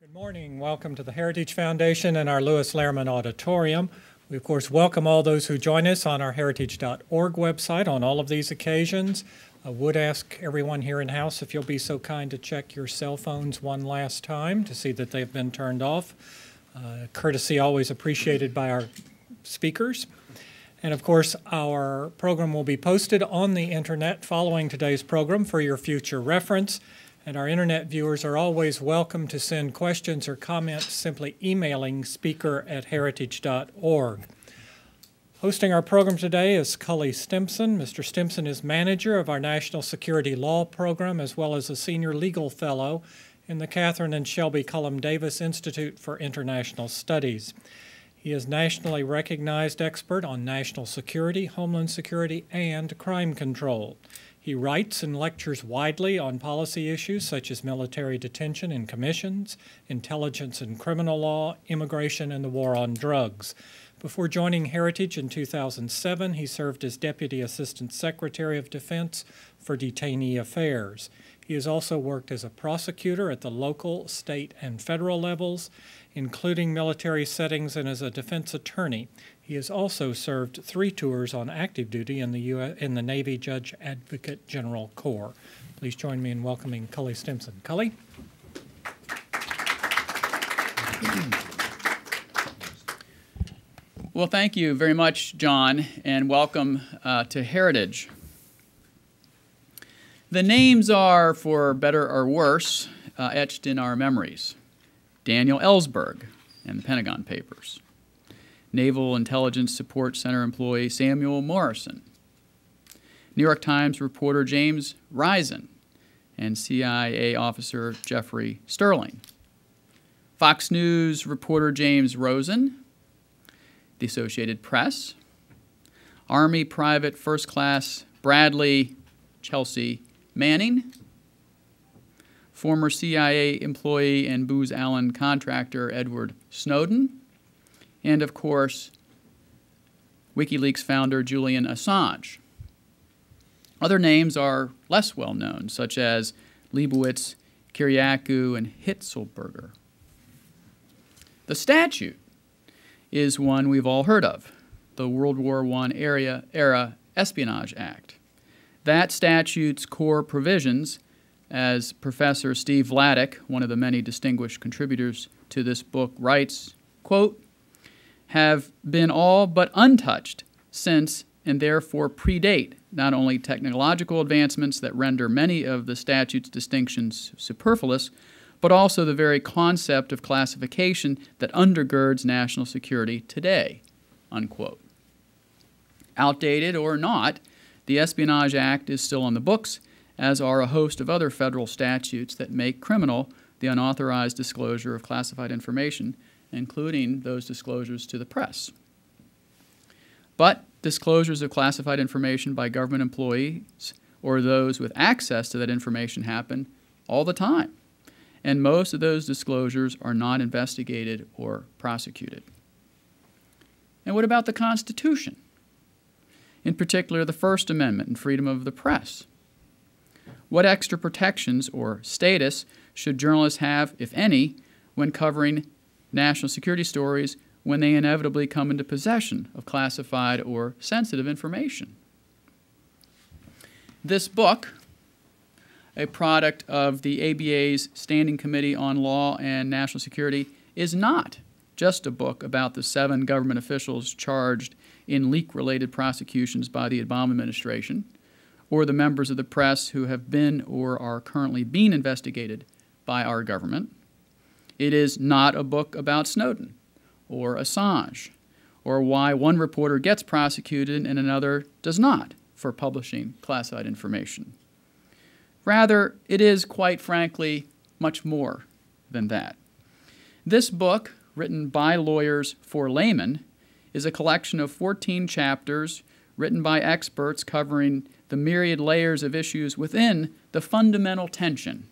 Good morning. Welcome to the Heritage Foundation and our Lewis Lehrman Auditorium. We, of course, welcome all those who join us on our heritage.org website on all of these occasions. I would ask everyone here in-house if you'll be so kind to check your cell phones one last time to see that they've been turned off. Courtesy always appreciated by our speakers. And, of course, our program will be posted on the Internet following today's program for your future reference. And our Internet viewers are always welcome to send questions or comments simply emailing speaker@heritage.org. Hosting our program today is Cully Stimson. Mr. Stimson is manager of our National Security Law Program as well as a senior legal fellow in the Catherine and Shelby Cullum Davis Institute for International Studies. He is nationally recognized expert on national security, homeland security, and crime control. He writes and lectures widely on policy issues such as military detention and commissions, intelligence and criminal law, immigration, and the war on drugs. Before joining Heritage in 2007, he served as Deputy Assistant Secretary of Defense for Detainee Affairs. He has also worked as a prosecutor at the local, state, and federal levels, including military settings, and as a defense attorney. He has also served 3 tours on active duty in the Navy Judge Advocate General Corps. Please join me in welcoming Cully Stimson. Cully? Well, thank you very much, John, and welcome to Heritage. The names are, for better or worse, etched in our memories. Daniel Ellsberg and the Pentagon Papers. Naval Intelligence Support Center employee Samuel Morrison. New York Times reporter James Risen and CIA officer Jeffrey Sterling. Fox News reporter James Rosen. The Associated Press. Army Private First Class Bradley Chelsea Manning. Former CIA employee and Booz Allen contractor Edward Snowden. And, of course, WikiLeaks founder Julian Assange. Other names are less well known, such as Leibowitz, Kiriakou, and Hitzelberger. The statute is one we've all heard of, the World War I era Espionage Act. That statute's core provisions, as Professor Steve Vladeck, one of the many distinguished contributors to this book, writes, quote, have been all but untouched since and therefore predate not only technological advancements that render many of the statute's distinctions superfluous, but also the very concept of classification that undergirds national security today, unquote. Outdated or not, the Espionage Act is still on the books, as are a host of other federal statutes that make criminal the unauthorized disclosure of classified information, including those disclosures to the press. But disclosures of classified information by government employees or those with access to that information happen all the time, and most of those disclosures are not investigated or prosecuted. And what about the Constitution? In particular, the First Amendment and freedom of the press. What extra protections or status should journalists have, if any, when covering national security stories when they inevitably come into possession of classified or sensitive information? This book, a product of the ABA's Standing Committee on Law and National Security, is not just a book about the 7 government officials charged in leak-related prosecutions by the Obama administration, or the members of the press who have been or are currently being investigated by our government. It is not a book about Snowden or Assange, or why one reporter gets prosecuted and another does not for publishing classified information. Rather, it is, quite frankly, much more than that. This book, written by lawyers for laymen, is a collection of 14 chapters written by experts covering the myriad layers of issues within the fundamental tension,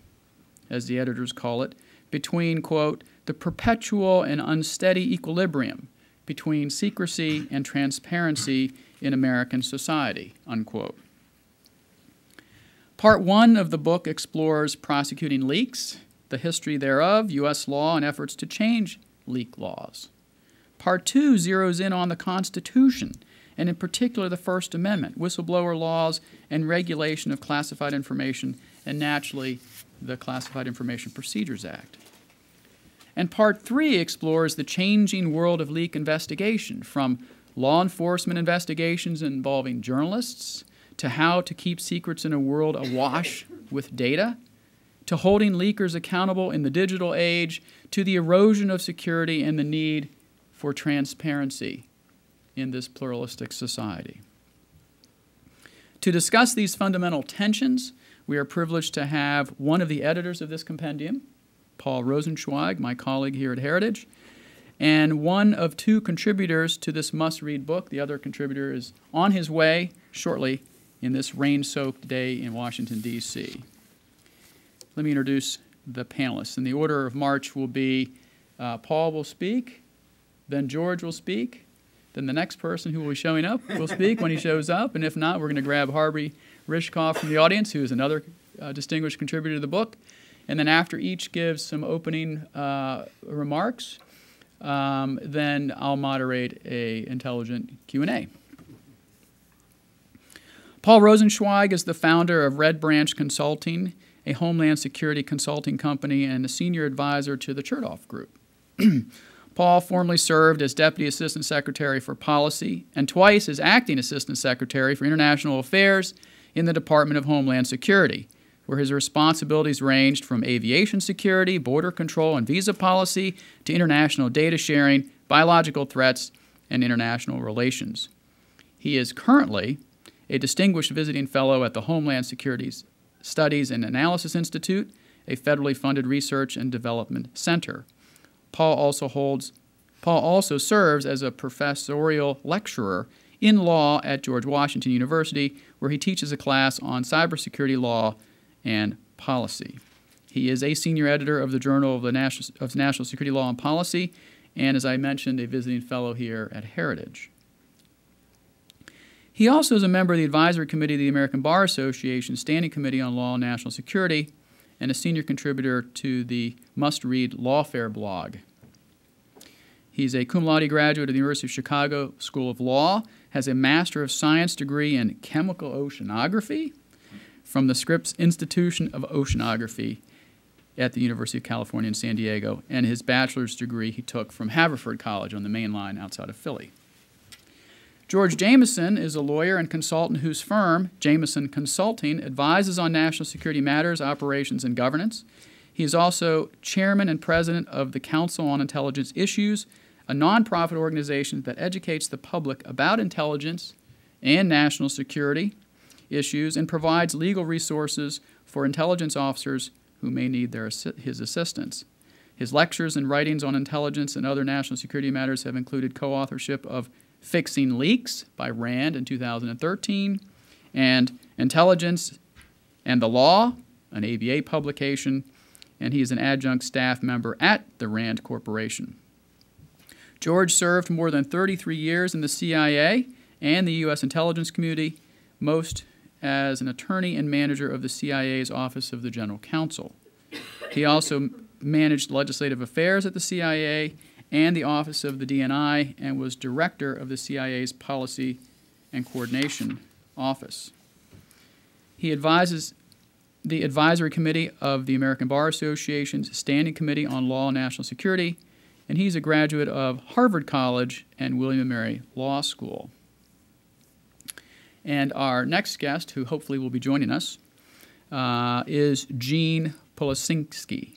as the editors call it, between, quote, the perpetual and unsteady equilibrium between secrecy and transparency in American society, unquote. Part 1 of the book explores prosecuting leaks the history thereof, U.S. law, and efforts to change leak laws. Part 2 zeroes in on the Constitution, and in particular the First Amendment, whistleblower laws, and regulation of classified information, and naturally the Classified Information Procedures Act. And Part 3 explores the changing world of leak investigation, from law enforcement investigations involving journalists, to how to keep secrets in a world awash with data, to holding leakers accountable in the digital age, to the erosion of security and the need for transparency in this pluralistic society. To discuss these fundamental tensions, we are privileged to have one of the editors of this compendium, Paul Rosenzweig, my colleague here at Heritage, and one of 2 contributors to this must-read book. The other contributor is on his way shortly in this rain-soaked day in Washington, D.C. Let me introduce the panelists. In the order of march will be Paul will speak, then George will speak, then the next person who will be showing up will speak when he shows up, and if not, we're going to grab Harvey Rishkoff from the audience, who is another distinguished contributor to the book. And then after each gives some opening remarks, then I'll moderate an intelligent Q&A. Paul Rosenzweig is the founder of Red Branch Consulting, a Homeland Security consulting company, and a senior advisor to the Chertoff Group. Paul formerly served as Deputy Assistant Secretary for Policy and twice as Acting Assistant Secretary for International Affairs in the Department of Homeland Security, where his responsibilities ranged from aviation security, border control, and visa policy to international data sharing, biological threats, and international relations. He is currently a distinguished visiting fellow at the Homeland Security Studies and Analysis Institute, a federally funded research and development center. Paul also serves as a professorial lecturer in law at George Washington University, where he teaches a class on cybersecurity law and policy. He is a senior editor of the Journal of National Security Law and Policy, and as I mentioned, a visiting fellow here at Heritage. He also is a member of the Advisory Committee of the American Bar Association Standing Committee on Law and National Security, and a senior contributor to the must-read Lawfare blog. He's a cum laude graduate of the University of Chicago School of Law, has a Master of Science degree in Chemical Oceanography from the Scripps Institution of Oceanography at the University of California in San Diego, and his bachelor's degree he took from Haverford College on the main line outside of Philly. George Jameson is a lawyer and consultant whose firm, Jameson Consulting, advises on national security matters, operations, and governance. He is also chairman and president of the Council on Intelligence Issues, a nonprofit organization that educates the public about intelligence and national security issues and provides legal resources for intelligence officers who may need his assistance. His lectures and writings on intelligence and other national security matters have included co-authorship of Fixing Leaks by Rand in 2013, and Intelligence and the Law, an ABA publication, and he is an adjunct staff member at the Rand Corporation. George served more than 33 years in the CIA and the U.S. intelligence community, most as an attorney and manager of the CIA's Office of the General Counsel. He also managed legislative affairs at the CIA and the Office of the DNI, and was director of the CIA's Policy and Coordination Office. He advises the Advisory Committee of the American Bar Association's Standing Committee on Law and National Security, and he's a graduate of Harvard College and William & Mary Law School. And our next guest, who hopefully will be joining us, is Gene Polisinski.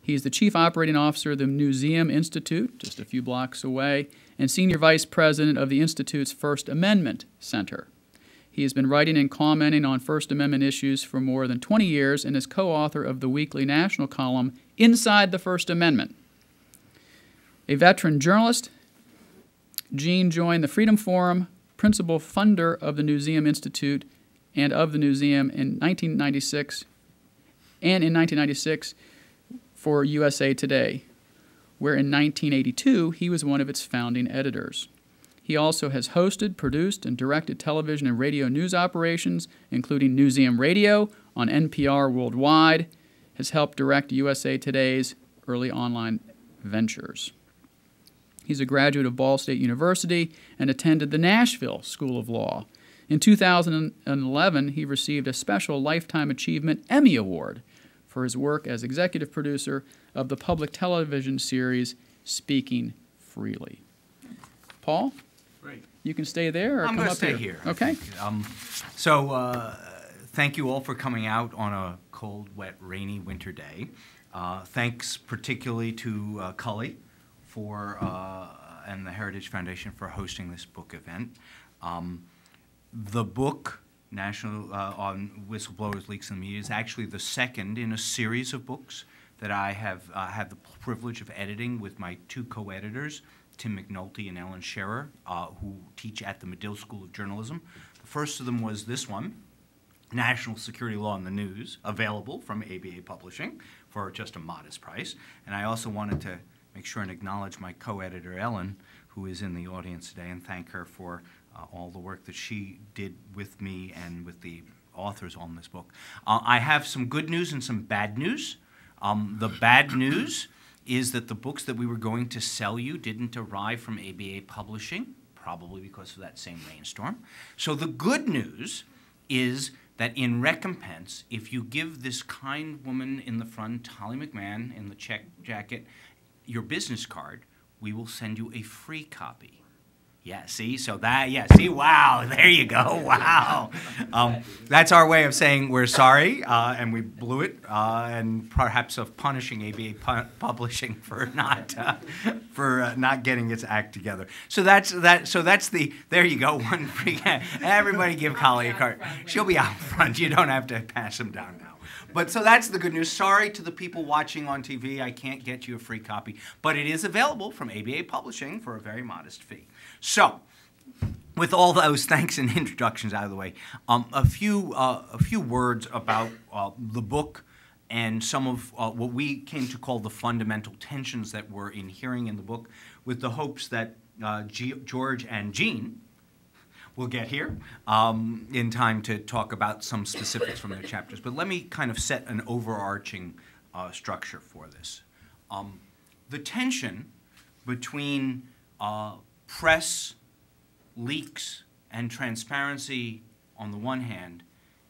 He's the Chief Operating Officer of the Museum Institute, just a few blocks away, and Senior Vice President of the Institute's First Amendment Center. He has been writing and commenting on First Amendment issues for more than 20 years and is co-author of the weekly national column Inside the First Amendment. A veteran journalist, Gene joined the Freedom Forum, principal funder of the Museum Institute and of the museum in 1996, and in 1996 for USA Today, where in 1982 he was one of its founding editors. He also has hosted, produced, and directed television and radio news operations, including Newseum Radio on NPR Worldwide, has helped direct USA Today's early online ventures. He's a graduate of Ball State University and attended the Nashville School of Law. In 2011, he received a special Lifetime Achievement Emmy Award for his work as executive producer of the public television series Speaking Freely. Paul? Great. You can stay there or I'm come going to up stay here. here. Okay. Thank you all for coming out on a cold, wet, rainy winter day. Thanks particularly to Cully and the Heritage Foundation for hosting this book event. The book, National on Whistleblowers, Leaks, and Media, is actually the second in a series of books that I have had the privilege of editing with my two co-editors, Tim McNulty and Ellen Scherer, who teach at the Medill School of Journalism. The first of them was this one, National Security Law in the News, available from ABA Publishing for just a modest price. And I also wanted to make sure and acknowledge my co-editor, Ellen, who is in the audience today, and thank her for all the work that she did with me and with the authors on this book. I have some good news and some bad news. The bad news is that the books that we were going to sell you didn't arrive from ABA Publishing, probably because of that same rainstorm. So the good news is that in recompense, if you give this kind woman in the front, Holly McMahon, in the check jacket, your business card, we will send you a free copy. Yeah, see, so that, yeah, see, wow, there you go, wow. That's our way of saying we're sorry, and we blew it, and perhaps of punishing ABA Publishing for not getting its act together. So that's the, there you go, one free, everybody give Holly a card. She'll be out front, you don't have to pass them down now. But so that's the good news. Sorry to the people watching on TV, I can't get you a free copy, but it is available from ABA Publishing for a very modest fee. So, with all those thanks and introductions out of the way, a few words about the book and some of what we came to call the fundamental tensions that we're inhering in the book, with the hopes that George and Jean will get here in time to talk about some specifics from their chapters. But let me kind of set an overarching structure for this. The tension between press, leaks, and transparency on the one hand,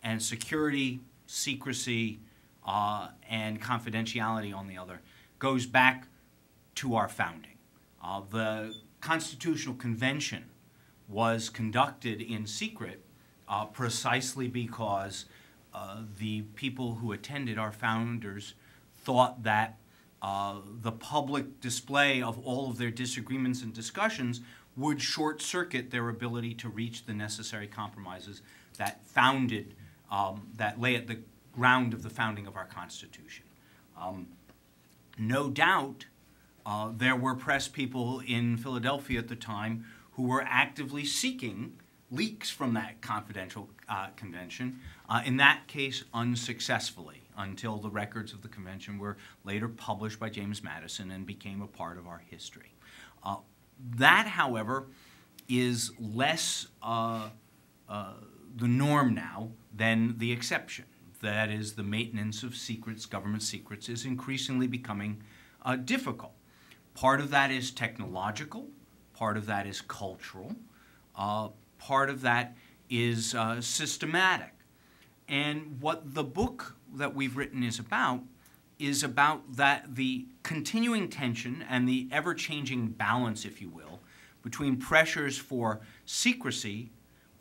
and security, secrecy, and confidentiality on the other, goes back to our founding. The Constitutional Convention was conducted in secret precisely because the people who attended, our founders, thought that the public display of all of their disagreements and discussions would short-circuit their ability to reach the necessary compromises that that lay at the ground of the founding of our Constitution. No doubt there were press people in Philadelphia at the time who were actively seeking leaks from that confidential convention, in that case unsuccessfully, until the records of the convention were later published by James Madison and became a part of our history. That, however, is less the norm now than the exception. That is, the maintenance of secrets, government secrets, is increasingly becoming difficult. Part of that is technological. Part of that is cultural. Part of that is systematic. And what the book that we've written is about that the continuing tension and the ever-changing balance, if you will, between pressures for secrecy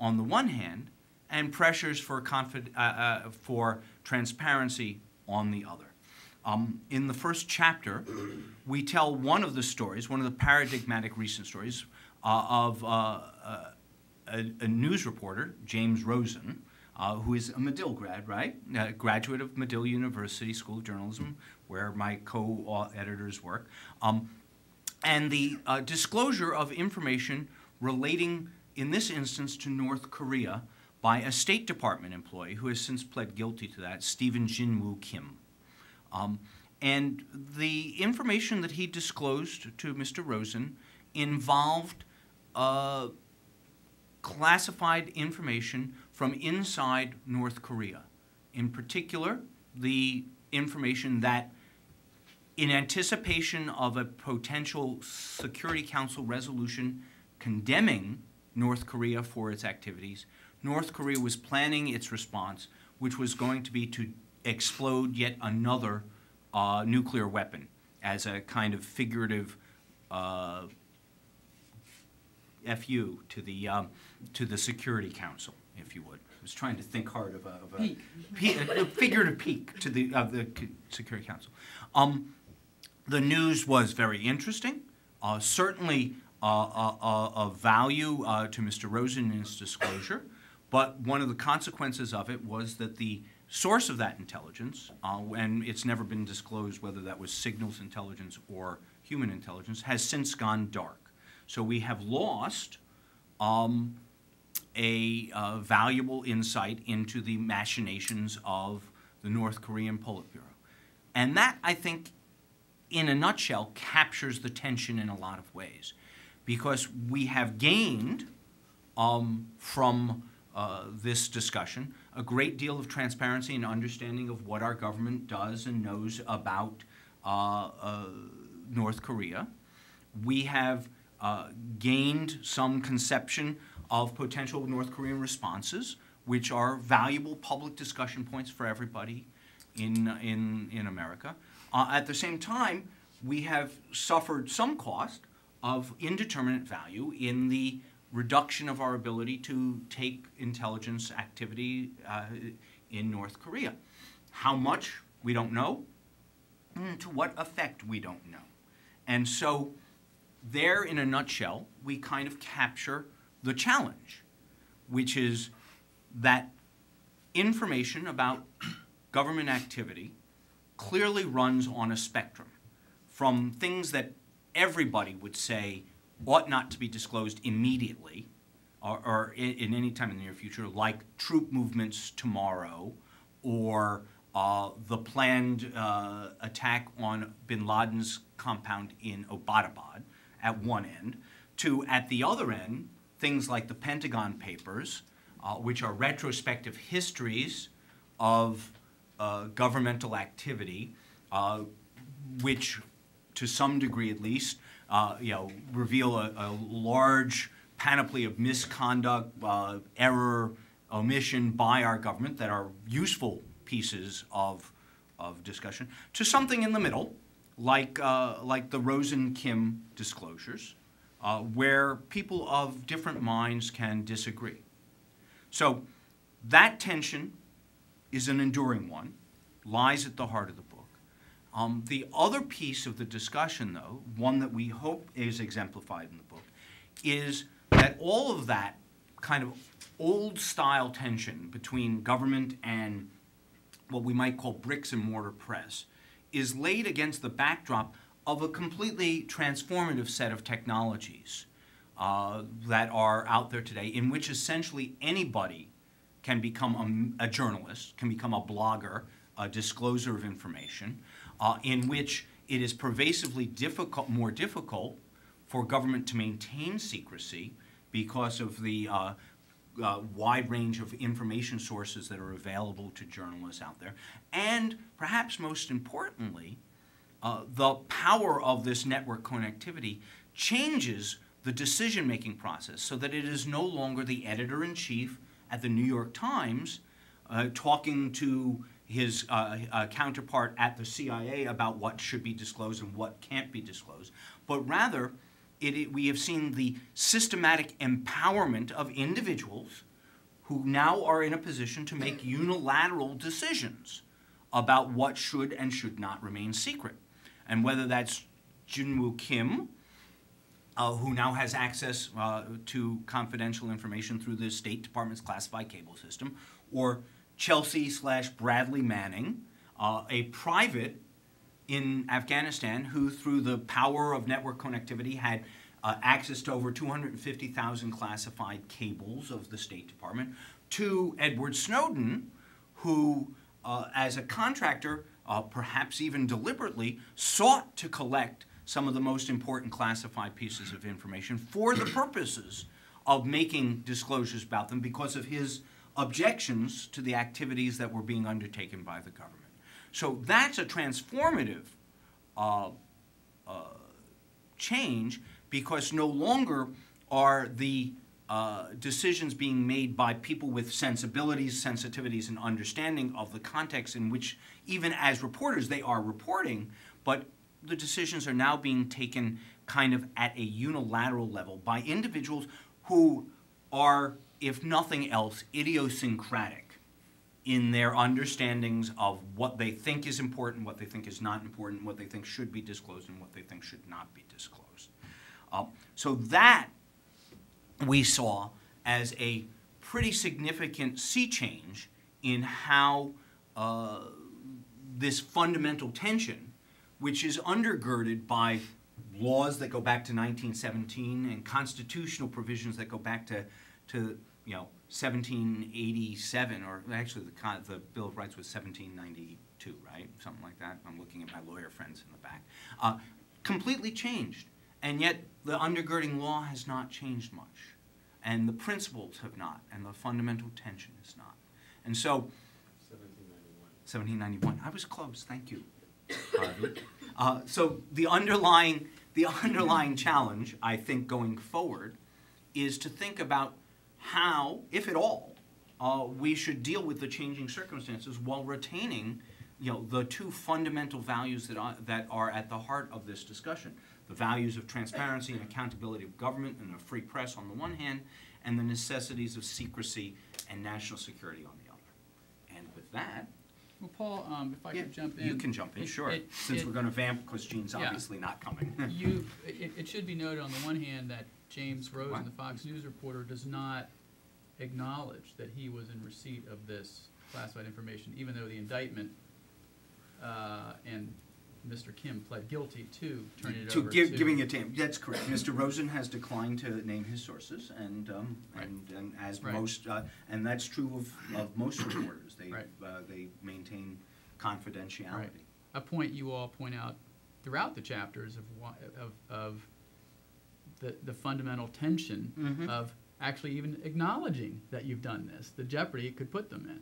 on the one hand and pressures for transparency on the other. In the first chapter, we tell one of the stories, one of the paradigmatic recent stories of a news reporter, James Rosen, who is a Medill grad, right? A graduate of Medill University School of Journalism, where my co-editors work. And the disclosure of information relating, in this instance, to North Korea by a State Department employee who has since pled guilty to that, Stephen Jinwoo Kim. And the information that he disclosed to Mr. Rosen involved classified information from inside North Korea. In particular, the information that, in anticipation of a potential Security Council resolution condemning North Korea for its activities, North Korea was planning its response, which was going to be to explode yet another nuclear weapon as a kind of figurative FU to the Security Council, if you would. I was trying to think hard of a figurative peak to the Security Council. The news was very interesting, certainly of value to Mr. Rosen in his disclosure, but one of the consequences of it was that the source of that intelligence, and it's never been disclosed whether that was signals intelligence or human intelligence, has since gone dark. So we have lost a valuable insight into the machinations of the North Korean Politburo. And that, I think, in a nutshell, captures the tension in a lot of ways. Because we have gained from this discussion a great deal of transparency and understanding of what our government does and knows about North Korea. We have gained some conception of potential North Korean responses, which are valuable public discussion points for everybody in America. At the same time, we have suffered some cost of indeterminate value in the reduction of our ability to take intelligence activity in North Korea. How much, we don't know. To what effect, we don't know. And so there, in a nutshell, we kind of capture the challenge, which is that information about government activity clearly runs on a spectrum from things that everybody would say ought not to be disclosed immediately or in any time in the near future, like troop movements tomorrow or the planned attack on bin Laden's compound in Abbottabad at one end, to, at the other end, things like the Pentagon Papers, which are retrospective histories of governmental activity, which, to some degree at least, reveal a large panoply of misconduct, error, omission by our government that are useful pieces of discussion, to something in the middle, like the Rosen-Kim disclosures, where people of different minds can disagree. So that tension is an enduring one, lies at the heart of the book. The other piece of the discussion, though, one that we hope is exemplified in the book, is that all of that kind of old-style tension between government and what we might call bricks and mortar press is laid against the backdrop of a completely transformative set of technologies that are out there today, in which essentially anybody can become a journalist, can become a blogger, a discloser of information, in which it is pervasively more difficult for government to maintain secrecy because of the wide range of information sources that are available to journalists out there. And perhaps most importantly, the power of this network connectivity changes the decision-making process so that it is no longer the editor-in-chief at the New York Times talking to his counterpart at the CIA about what should be disclosed and what can't be disclosed, but rather we have seen the systematic empowerment of individuals who now are in a position to make unilateral decisions about what should and should not remain secret. And whether that's Junwoo Kim, who now has access to confidential information through the State Department's classified cable system, or Chelsea/Bradley Manning, a private in Afghanistan who, through the power of network connectivity, had access to over 250,000 classified cables of the State Department, to Edward Snowden, who, as a contractor, perhaps even deliberately, sought to collect some of the most important classified pieces of information for the purposes of making disclosures about them because of his objections to the activities that were being undertaken by the government. So that's a transformative change, because no longer are the decisions being made by people with sensibilities, sensitivities, and understanding of the context in which, even as reporters, they are reporting, but the decisions are now being taken kind of at a unilateral level by individuals who are, if nothing else, idiosyncratic in their understandings of what they think is important, what they think is not important, what they think should be disclosed, and what they think should not be disclosed. So that we saw as a pretty significant sea change in how this fundamental tension, which is undergirded by laws that go back to 1917 and constitutional provisions that go back to 1787, or actually the Bill of Rights was 1792, right? Something like that. I'm looking at my lawyer friends in the back. Completely changed. And yet the undergirding law has not changed much. And the principles have not, and the fundamental tension is not. And so, 1791. I was close, thank you, Harvey. So the underlying challenge, I think, going forward, is to think about how, if at all, we should deal with the changing circumstances while retaining, the two fundamental values that are at the heart of this discussion: the values of transparency and accountability of government and a free press on the one hand, and the necessities of secrecy and national security on the other. And with that, well, Paul, if I could jump in. You can jump in, sure, since we're going to vamp because Gene's obviously not coming. It should be noted on the one hand that James Rose, the Fox News reporter, does not acknowledge that he was in receipt of this classified information, even though the indictment and Mr. Kim pled guilty to turning it over to giving it to him. That's correct. Mr. Rosen has declined to name his sources, and as most, and that's true of most reporters. They maintain confidentiality. Right. A point you all point out throughout the chapters of the fundamental tension of actually even acknowledging that you've done this, the jeopardy it could put them in.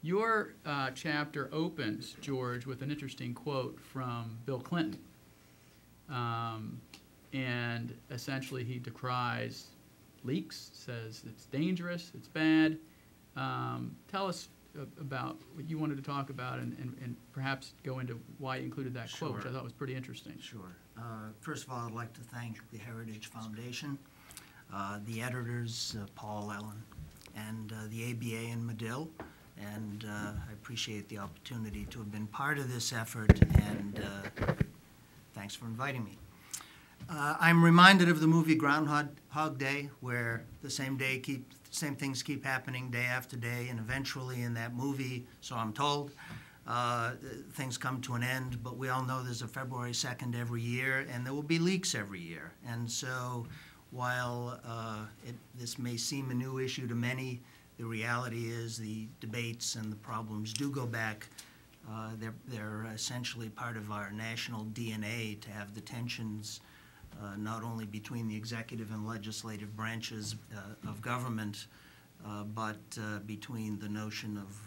Your chapter opens, George, with an interesting quote from Bill Clinton. And essentially he decries leaks, says it's dangerous, it's bad. Tell us about what you wanted to talk about, and perhaps go into why you included that quote, which I thought was pretty interesting. Sure. First of all, I'd like to thank the Heritage Foundation, the editors, Paul, Ellen, and the ABA and Medill. And I appreciate the opportunity to have been part of this effort, and thanks for inviting me. I'm reminded of the movie Groundhog Day, where the same things keep happening day after day, and eventually in that movie, so I'm told, things come to an end, but we all know there's a February 2nd every year, and there will be leaks every year. And so while this may seem a new issue to many, the reality is the debates and the problems do go back. They're essentially part of our national DNA to have the tensions not only between the executive and legislative branches of government, but between the notion of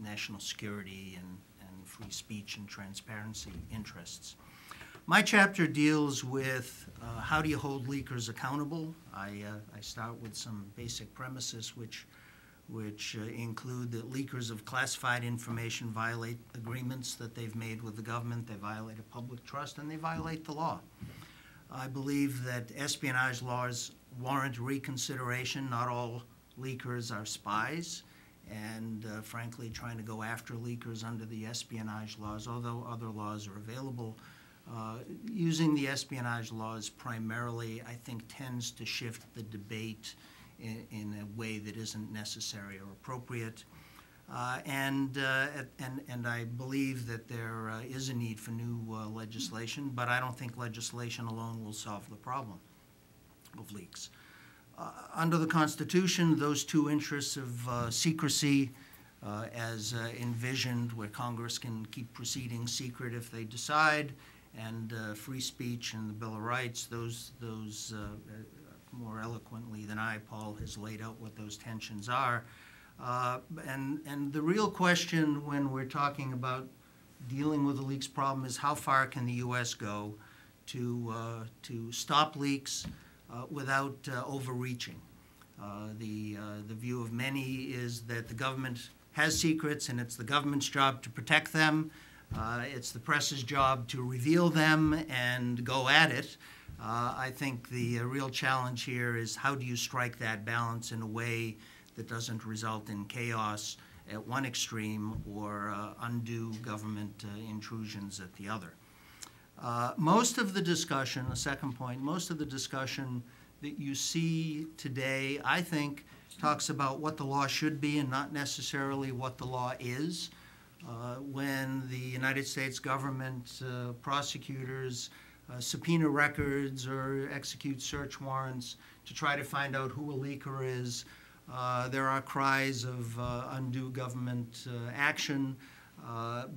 national security and free speech and transparency interests. My chapter deals with how do you hold leakers accountable. I start with some basic premises which include that leakers of classified information violate agreements that they've made with the government, they violate a public trust, and they violate the law. I believe that espionage laws warrant reconsideration. Not all leakers are spies, and frankly, trying to go after leakers under the espionage laws, although other laws are available, using the espionage laws primarily, I think, tends to shift the debate in a way that isn't necessary or appropriate. And I believe that there is a need for new legislation, but I don't think legislation alone will solve the problem of leaks. Under the Constitution, those two interests of secrecy as envisioned, where Congress can keep proceedings secret if they decide, and free speech and the Bill of Rights, those more eloquently than I, Paul, has laid out what those tensions are. And the real question when we're talking about dealing with the leaks problem is how far can the U.S. go to stop leaks without overreaching. The view of many is that the government has secrets and it's the government's job to protect them. It's the press's job to reveal them and go at it. I think the real challenge here is how do you strike that balance in a way that doesn't result in chaos at one extreme or undue government intrusions at the other. Most of the discussion, a second point, most of the discussion that you see today, I think, talks about what the law should be and not necessarily what the law is. When the United States government prosecutors subpoena records or execute search warrants to try to find out who a leaker is, there are cries of undue government action,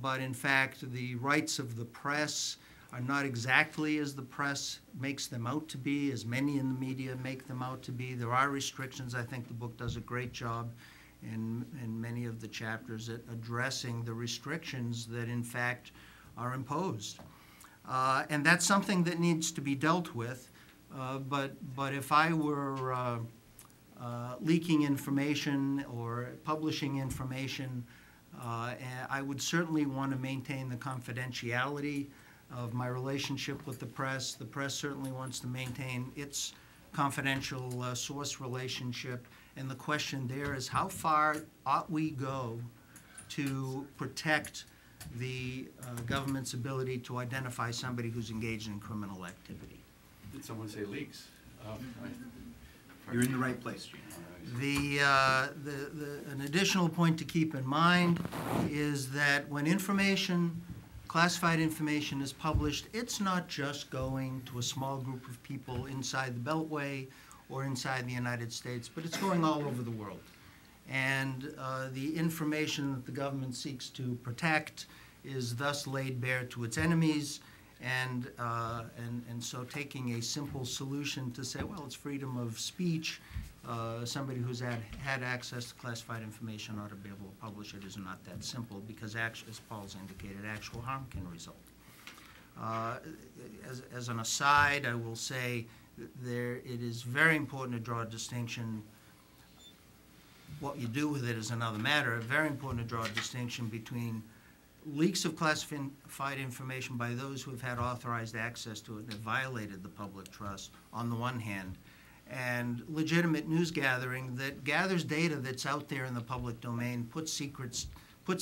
but in fact the rights of the press are not exactly as the press makes them out to be, as many in the media make them out to be. There are restrictions. I think the book does a great job in many of the chapters at addressing the restrictions that in fact are imposed. And that's something that needs to be dealt with. But if I were leaking information or publishing information, I would certainly want to maintain the confidentiality of my relationship with the press. The press certainly wants to maintain its confidential source relationship. And the question there is how far ought we go to protect the government's ability to identify somebody who's engaged in criminal activity? Did someone say leaks? You're in the right place, Gene. An additional point to keep in mind is that when information, classified information is published, it's not just going to a small group of people inside the Beltway or inside the United States, but it's going all over the world. And the information that the government seeks to protect is thus laid bare to its enemies. And so taking a simple solution to say, well, it's freedom of speech, somebody who's had access to classified information ought to be able to publish it is not that simple because, as Paul's indicated, actual harm can result. As an aside, I will say it is very important to draw a distinction. What you do with it is another matter. Very important to draw a distinction between leaks of classified information by those who have had authorized access to it and have violated the public trust on the one hand, and legitimate news gathering that gathers data that's out there in the public domain, puts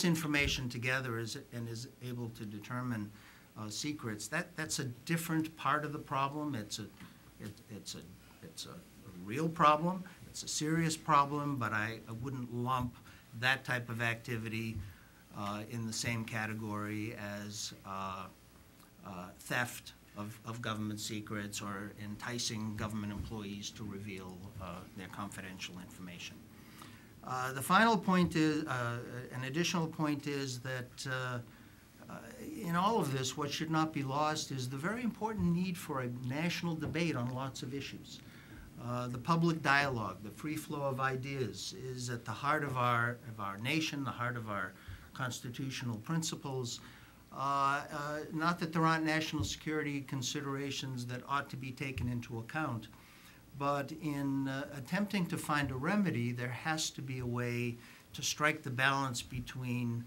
information together and is able to determine secrets. That's a different part of the problem. It's a real problem. It's a serious problem, but I wouldn't lump that type of activity in the same category as theft of government secrets or enticing government employees to reveal their confidential information. The final point is, an additional point is that in all of this, what should not be lost is the very important need for a national debate on lots of issues. The public dialogue, the free flow of ideas is at the heart of our nation, the heart of our constitutional principles. Not that there aren't national security considerations that ought to be taken into account, but in attempting to find a remedy, there has to be a way to strike the balance between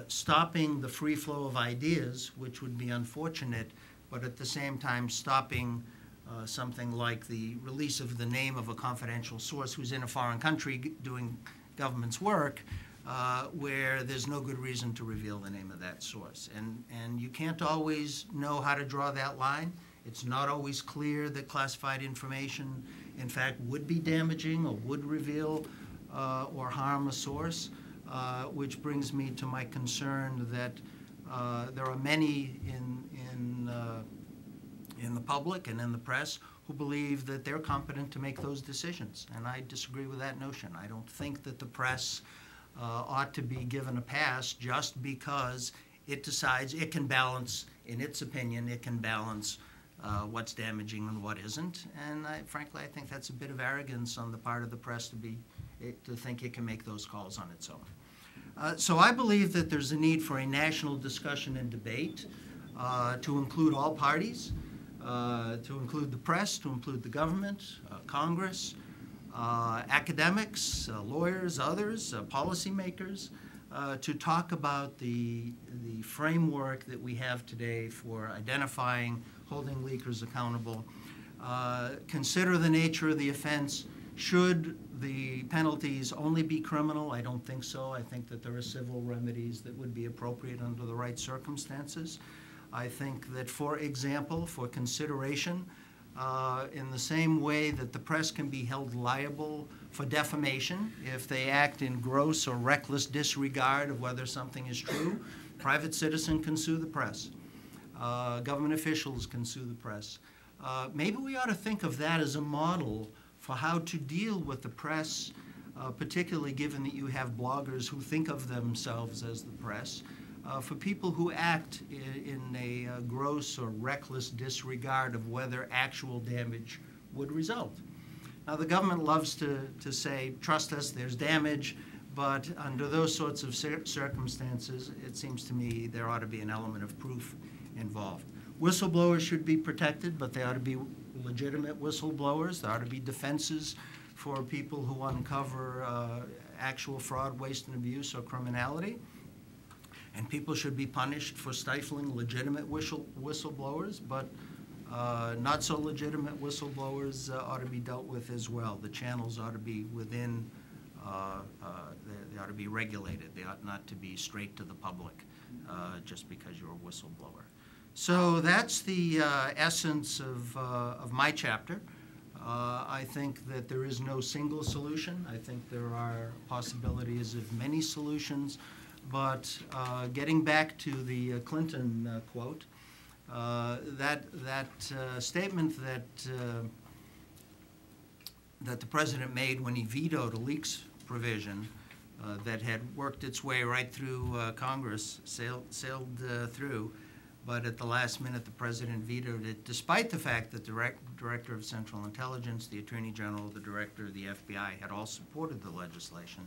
stopping the free flow of ideas, which would be unfortunate, but at the same time stopping something like the release of the name of a confidential source who's in a foreign country doing government's work, where there's no good reason to reveal the name of that source. And you can't always know how to draw that line. It's not always clear that classified information, in fact, would be damaging or would reveal or harm a source, which brings me to my concern that there are many in the public and in the press who believe that they're competent to make those decisions. And I disagree with that notion. I don't think that the press ought to be given a pass just because it decides it can balance, in its opinion, it can balance what's damaging and what isn't. And frankly, I think that's a bit of arrogance on the part of the press to be to think it can make those calls on its own. So I believe that there's a need for a national discussion and debate to include all parties, to include the press, to include the government, Congress, academics, lawyers, others, policymakers, to talk about the framework that we have today for identifying, holding leakers accountable, consider the nature of the offense. Should the penalties only be criminal? I don't think so. I think that there are civil remedies that would be appropriate under the right circumstances. I think that, for example, for consideration, in the same way that the press can be held liable for defamation if they act in gross or reckless disregard of whether something is true, private citizen can sue the press. Government officials can sue the press. Maybe we ought to think of that as a model for how to deal with the press, particularly given that you have bloggers who think of themselves as the press, for people who act in a gross or reckless disregard of whether actual damage would result. Now, the government loves to say, trust us, there's damage, but under those sorts of circumstances, it seems to me there ought to be an element of proof involved. Whistleblowers should be protected, but they ought to be legitimate whistleblowers. There ought to be defenses for people who uncover actual fraud, waste, and abuse or criminality. And people should be punished for stifling legitimate whistleblowers, but not so legitimate whistleblowers ought to be dealt with as well. The channels ought to be within, they ought to be regulated. They ought not to be straight to the public just because you're a whistleblower. So that's the essence of my chapter. I think that there is no single solution. I think there are possibilities of many solutions. But getting back to the Clinton quote, that statement that the president made when he vetoed a leaks provision that had worked its way right through Congress, sailed through, but at the last minute the president vetoed it, despite the fact that the Director of Central Intelligence, the Attorney General, the Director of the FBI had all supported the legislation,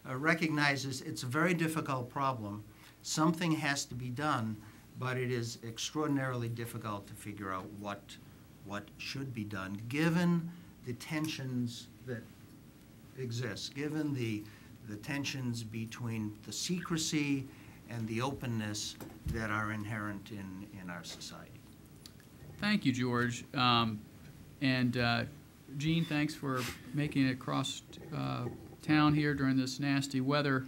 recognizes it's a very difficult problem. Something has to be done, but it is extraordinarily difficult to figure out what should be done, given the tensions that exist, given the tensions between the secrecy and the openness that are inherent in our society. Thank you, George. Gene, thanks for making it across town here during this nasty weather.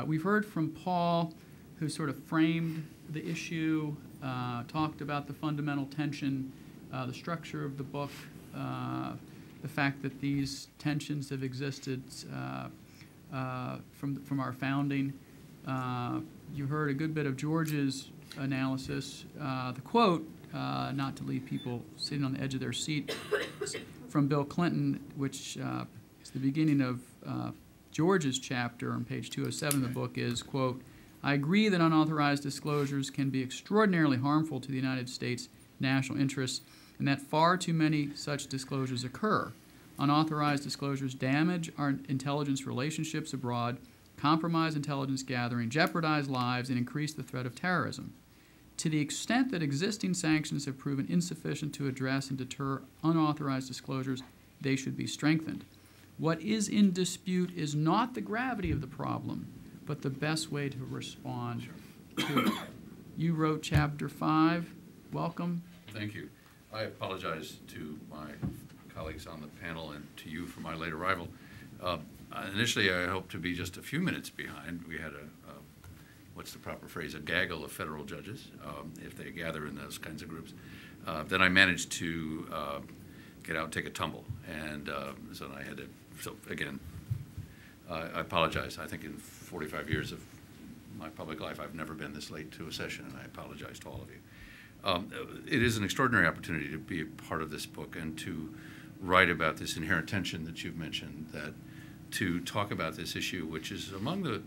We've heard from Paul, who sort of framed the issue, talked about the fundamental tension, the structure of the book, the fact that these tensions have existed from our founding. You heard a good bit of George's analysis. The quote, not to leave people sitting on the edge of their seat, from Bill Clinton, which is the beginning of George's chapter on page 207 of the book, is, quote, "I agree that unauthorized disclosures can be extraordinarily harmful to the United States national interests and that far too many such disclosures occur. Unauthorized disclosures damage our intelligence relationships abroad, compromise intelligence gathering, jeopardize lives, and increase the threat of terrorism. To the extent that existing sanctions have proven insufficient to address and deter unauthorized disclosures, they should be strengthened. What is in dispute is not the gravity of the problem, but the best way to respond to it." You wrote Chapter 5. Welcome. Thank you. I apologize to my colleagues on the panel and to you for my late arrival. Initially, I hoped to be just a few minutes behind. We had what's the proper phrase, a gaggle of federal judges, if they gather in those kinds of groups. Then I managed to get out and take a tumble, and so I had to, so again, I apologize. I think in 45 years of my public life, I've never been this late to a session, and I apologize to all of you. It is an extraordinary opportunity to be a part of this book and to write about this inherent tension that you've mentioned, that to talk about this issue, which is among the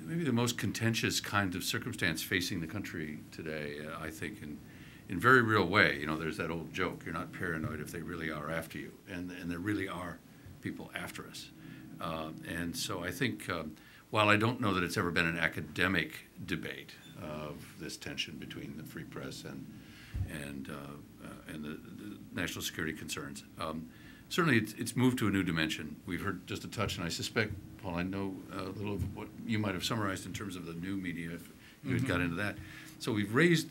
maybe the most contentious kind of circumstance facing the country today, I think, in very real way. You know, there's that old joke, you're not paranoid if they really are after you, and there really are people after us. And so I think, while I don't know that it's ever been an academic debate of this tension between the free press and the national security concerns, certainly it's moved to a new dimension. We've heard just a touch, and I suspect, Paul, I know a little of what you might have summarized in terms of the new media, if you had got into that. So we've raised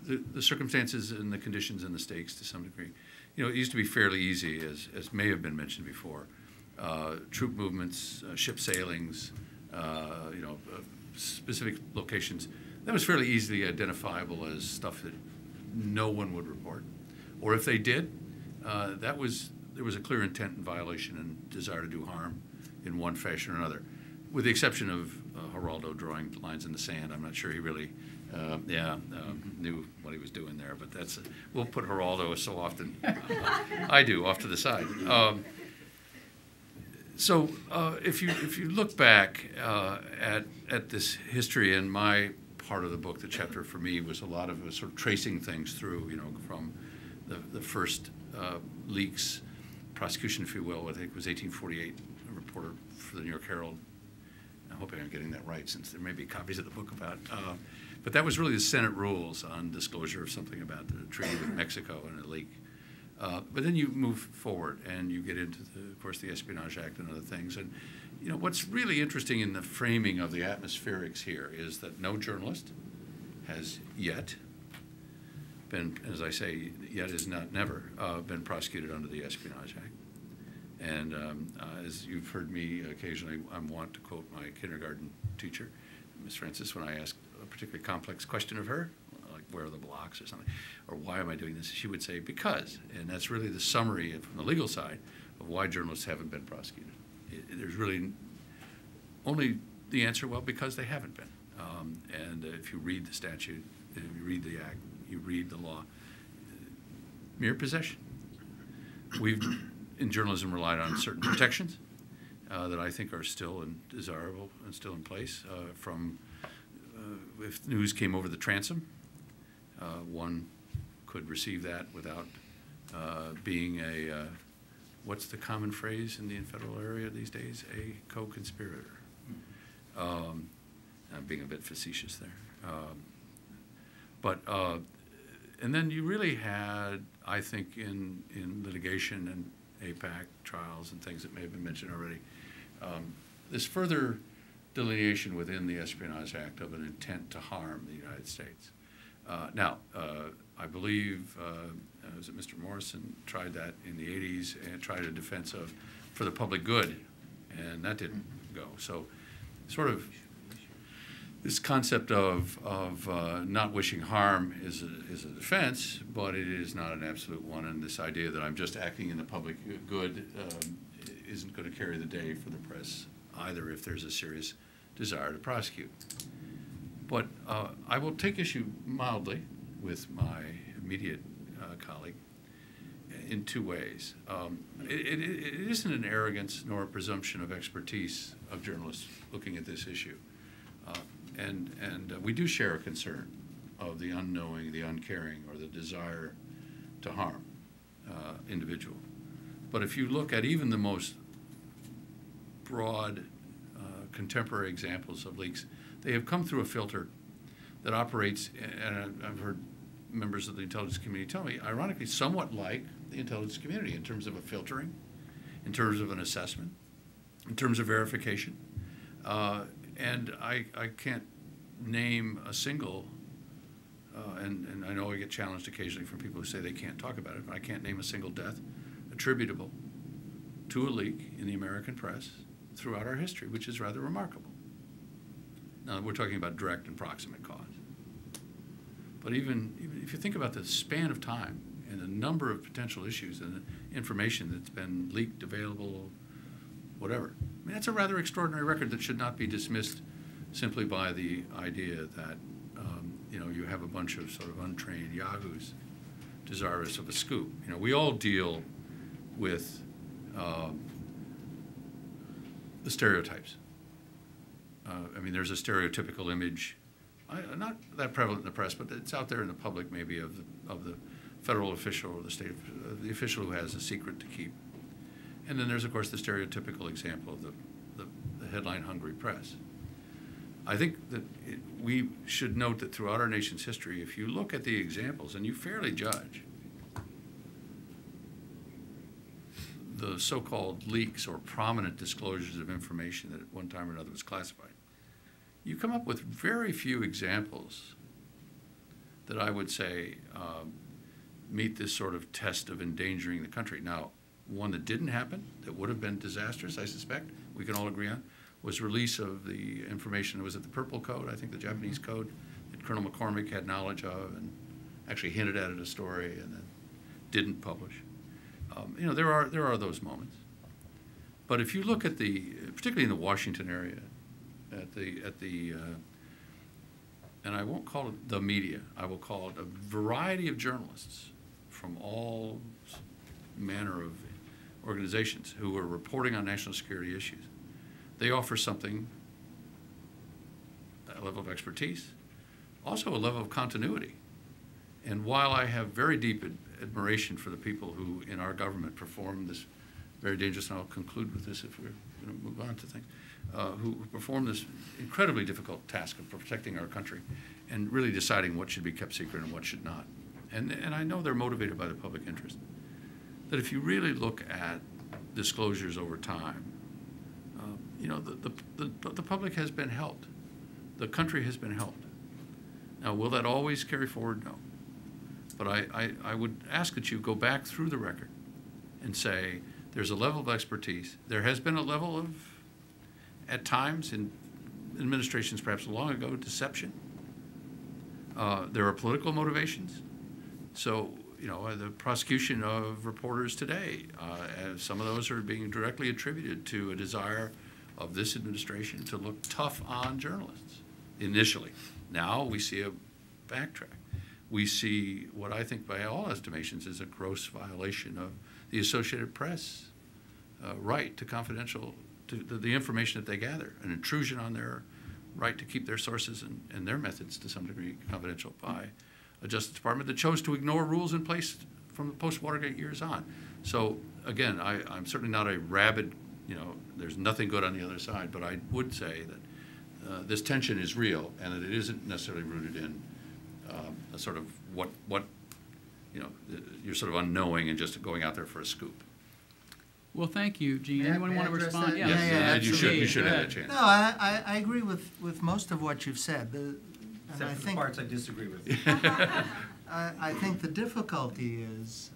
the circumstances and the conditions and the stakes to some degree. You know, it used to be fairly easy, as may have been mentioned before, troop movements, ship sailings, specific locations. That was fairly easily identifiable as stuff that no one would report. Or if they did, there was a clear intent and violation and desire to do harm in one fashion or another. With the exception of Geraldo drawing lines in the sand. I'm not sure he really knew what he was doing there, but we'll put Geraldo so often, I do, off to the side. So if you look back at this history, and my part of the book, the chapter for me, was a lot of sort of tracing things through, from the first leaks, prosecution, if you will, I think it was 1848, a reporter for the New York Herald. I'm hoping I'm getting that right, since there may be copies of the book about. But that was really the Senate rules on disclosure of something about the treaty with Mexico and a leak. But then you move forward and you get into, of course, the Espionage Act and other things. And what's really interesting in the framing of the atmospherics here is that no journalist has yet been, as I say, yet is not never, been prosecuted under the Espionage Act. And as you've heard me occasionally, I want to quote my kindergarten teacher, Miss Francis, when I asked a particularly complex question of her, like where are the blocks or something, or why am I doing this? She would say, because. And that's really the summary from the legal side of why journalists haven't been prosecuted. There's really only the answer, well, because they haven't been. And if you read the statute, if you read the act, you read the law, mere possession. We've, in journalism, relied on certain protections that I think are still desirable and still in place. If news came over the transom, one could receive that without being what's the common phrase in the federal area these days? A co-conspirator. I'm being a bit facetious there. And then you really had, I think, in litigation and APAC trials and things that may have been mentioned already, this further delineation within the Espionage Act of an intent to harm the United States. Now, I believe, was it Mr. Morrison tried that in the 80s and tried a defense for the public good, and that didn't go. So sort of this concept of not wishing harm is a defense, but it is not an absolute one, and this idea that I'm just acting in the public good isn't going to carry the day for the press either if there's a serious desire to prosecute. But I will take issue mildly with my immediate colleague in two ways. It isn't an arrogance nor a presumption of expertise of journalists looking at this issue. And we do share a concern of the unknowing, the uncaring, or the desire to harm individual. But if you look at even the most broad contemporary examples of leaks, they have come through a filter that operates, and I've heard members of the intelligence community tell me, ironically, somewhat like the intelligence community in terms of a filtering, in terms of an assessment, in terms of verification. And I can't name a single, and I know I get challenged occasionally from people who say they can't talk about it, but I can't name a single death attributable to a leak in the American press throughout our history, which is rather remarkable. Now, we're talking about direct and proximate cause. But even if you think about the span of time and the number of potential issues and the information that's been leaked, available, whatever, I mean, that's a rather extraordinary record that should not be dismissed simply by the idea that you have a bunch of sort of untrained yahoos desirous of a scoop. We all deal with the stereotypes. I mean, there's a stereotypical image, not that prevalent in the press, but it's out there in the public maybe of the federal official or the state, the official who has a secret to keep. And then there's, of course, the stereotypical example of the headline-hungry press. I think that we should note that throughout our nation's history, if you look at the examples and you fairly judge the so-called leaks or prominent disclosures of information that at one time or another was classified, you come up with very few examples that I would say meet this sort of test of endangering the country. Now, one that didn't happen, that would have been disastrous, I suspect, we can all agree on, was release of the information that was at the Purple Code, I think the Japanese code, that Colonel McCormick had knowledge of and actually hinted at in a story and then didn't publish. There are those moments. But if you look at particularly in the Washington area, and I won't call it the media, I will call it a variety of journalists from all manner of organizations who are reporting on national security issues. They offer something, a level of expertise, also a level of continuity. And while I have very deep admiration for the people who in our government perform this very dangerous, and I'll conclude with this if we're going to move on to things, who perform this incredibly difficult task of protecting our country and really deciding what should be kept secret and what should not. And I know they're motivated by the public interest. That if you really look at disclosures over time, the public has been helped. The country has been helped. Now, will that always carry forward? No. But I would ask that you go back through the record and say there's a level of expertise. There has been a level of, at times in administrations perhaps long ago, deception. There are political motivations. So, the prosecution of reporters today, some of those are being directly attributed to a desire of this administration to look tough on journalists initially. Now we see a backtrack. We see what I think by all estimations is a gross violation of the Associated Press right to confidential, to the information that they gather, an intrusion on their right to keep their sources and their methods to some degree confidential by a Justice Department that chose to ignore rules in place from the post-Watergate years on. So again, I'm certainly not a rabid, there's nothing good on the other side, but I would say that this tension is real and that it isn't necessarily rooted in a sort of what you're sort of unknowing and just going out there for a scoop. Well, thank you, Gene. May Anyone I want to address respond? that? Yeah, You should have that chance. No, I agree with most of what you've said. Except for the parts I disagree with. I think the difficulty is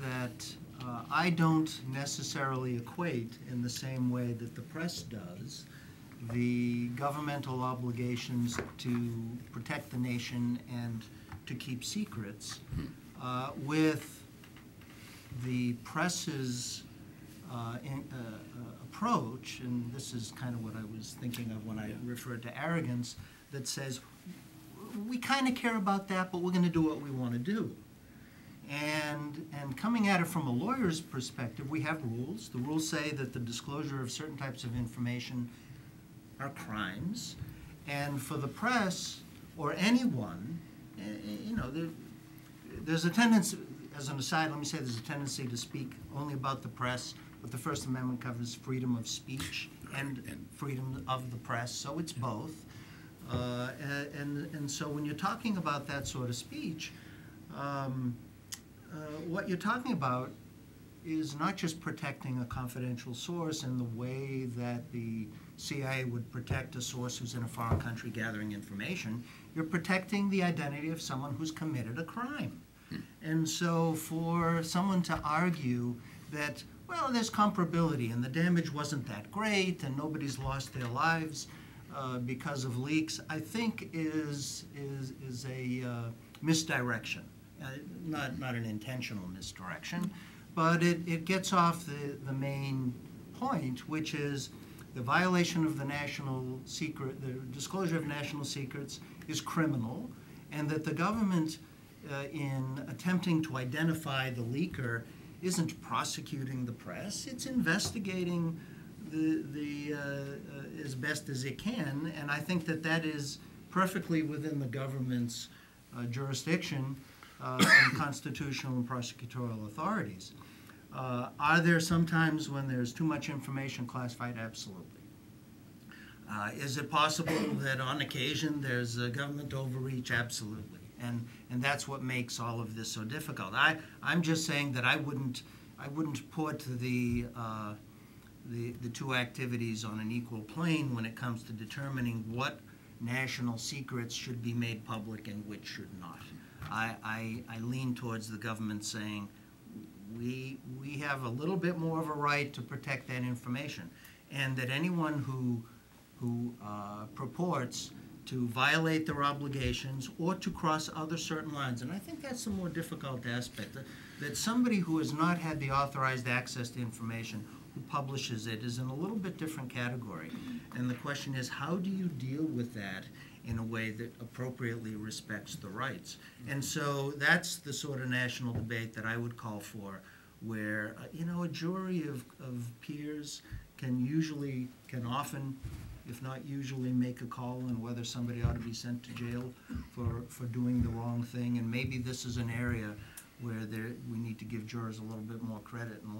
that I don't necessarily equate in the same way that the press does the governmental obligations to protect the nation and to keep secrets with the press's approach, and this is kind of what I was thinking of when I referred to arrogance, that says, we kind of care about that, but we're going to do what we want to do. And coming at it from a lawyer's perspective, we have rules. The rules say that the disclosure of certain types of information are crimes. And for the press or anyone, there's a tendency, as an aside, let me say there's a tendency to speak only about the press, but the First Amendment covers freedom of speech and freedom of the press, so it's both. And so when you're talking about that sort of speech, what you're talking about is not just protecting a confidential source in the way that the CIA would protect a source who's in a foreign country gathering information. You're protecting the identity of someone who's committed a crime. And so for someone to argue that, well, there's comparability and the damage wasn't that great and nobody's lost their lives because of leaks, I think is a misdirection. Not an intentional misdirection, but it gets off the main point, which is the violation of the national secret, the disclosure of national secrets is criminal, and that the government, in attempting to identify the leaker, isn't prosecuting the press, it's investigating as best as it can, and I think that is perfectly within the government's jurisdiction and constitutional and prosecutorial authorities. Are there some times when there's too much information classified? Absolutely. Is it possible that on occasion there's a government overreach? Absolutely. And that's what makes all of this so difficult. I'm just saying that I wouldn't put the two activities on an equal plane when it comes to determining what national secrets should be made public and which should not. I lean towards the government saying we have a little bit more of a right to protect that information, and that anyone who purports to violate their obligations or to cross other certain lines, and I think that's the more difficult aspect, that somebody who has not had the authorized access to information who publishes it is in a little bit different category. And the question is, how do you deal with that in a way that appropriately respects the rights? And so that's the sort of national debate that I would call for, where a jury of peers can often, if not usually, make a call on whether somebody ought to be sent to jail for doing the wrong thing. And maybe this is an area where we need to give jurors a little bit more credit and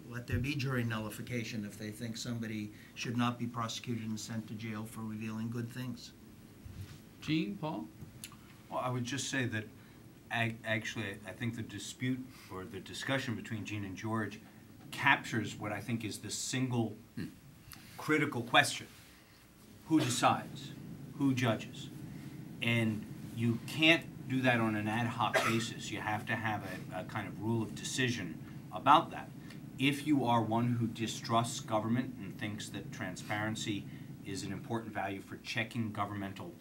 let there be jury nullification if they think somebody should not be prosecuted and sent to jail for revealing good things. Gene, Paul? Well, I would just say that actually I think the dispute or the discussion between Gene and George captures what I think is the single critical question. Who decides? Who judges? And you can't do that on an ad hoc basis. You have to have a kind of rule of decision about that. If you are one who distrusts government and thinks that transparency is an important value for checking governmental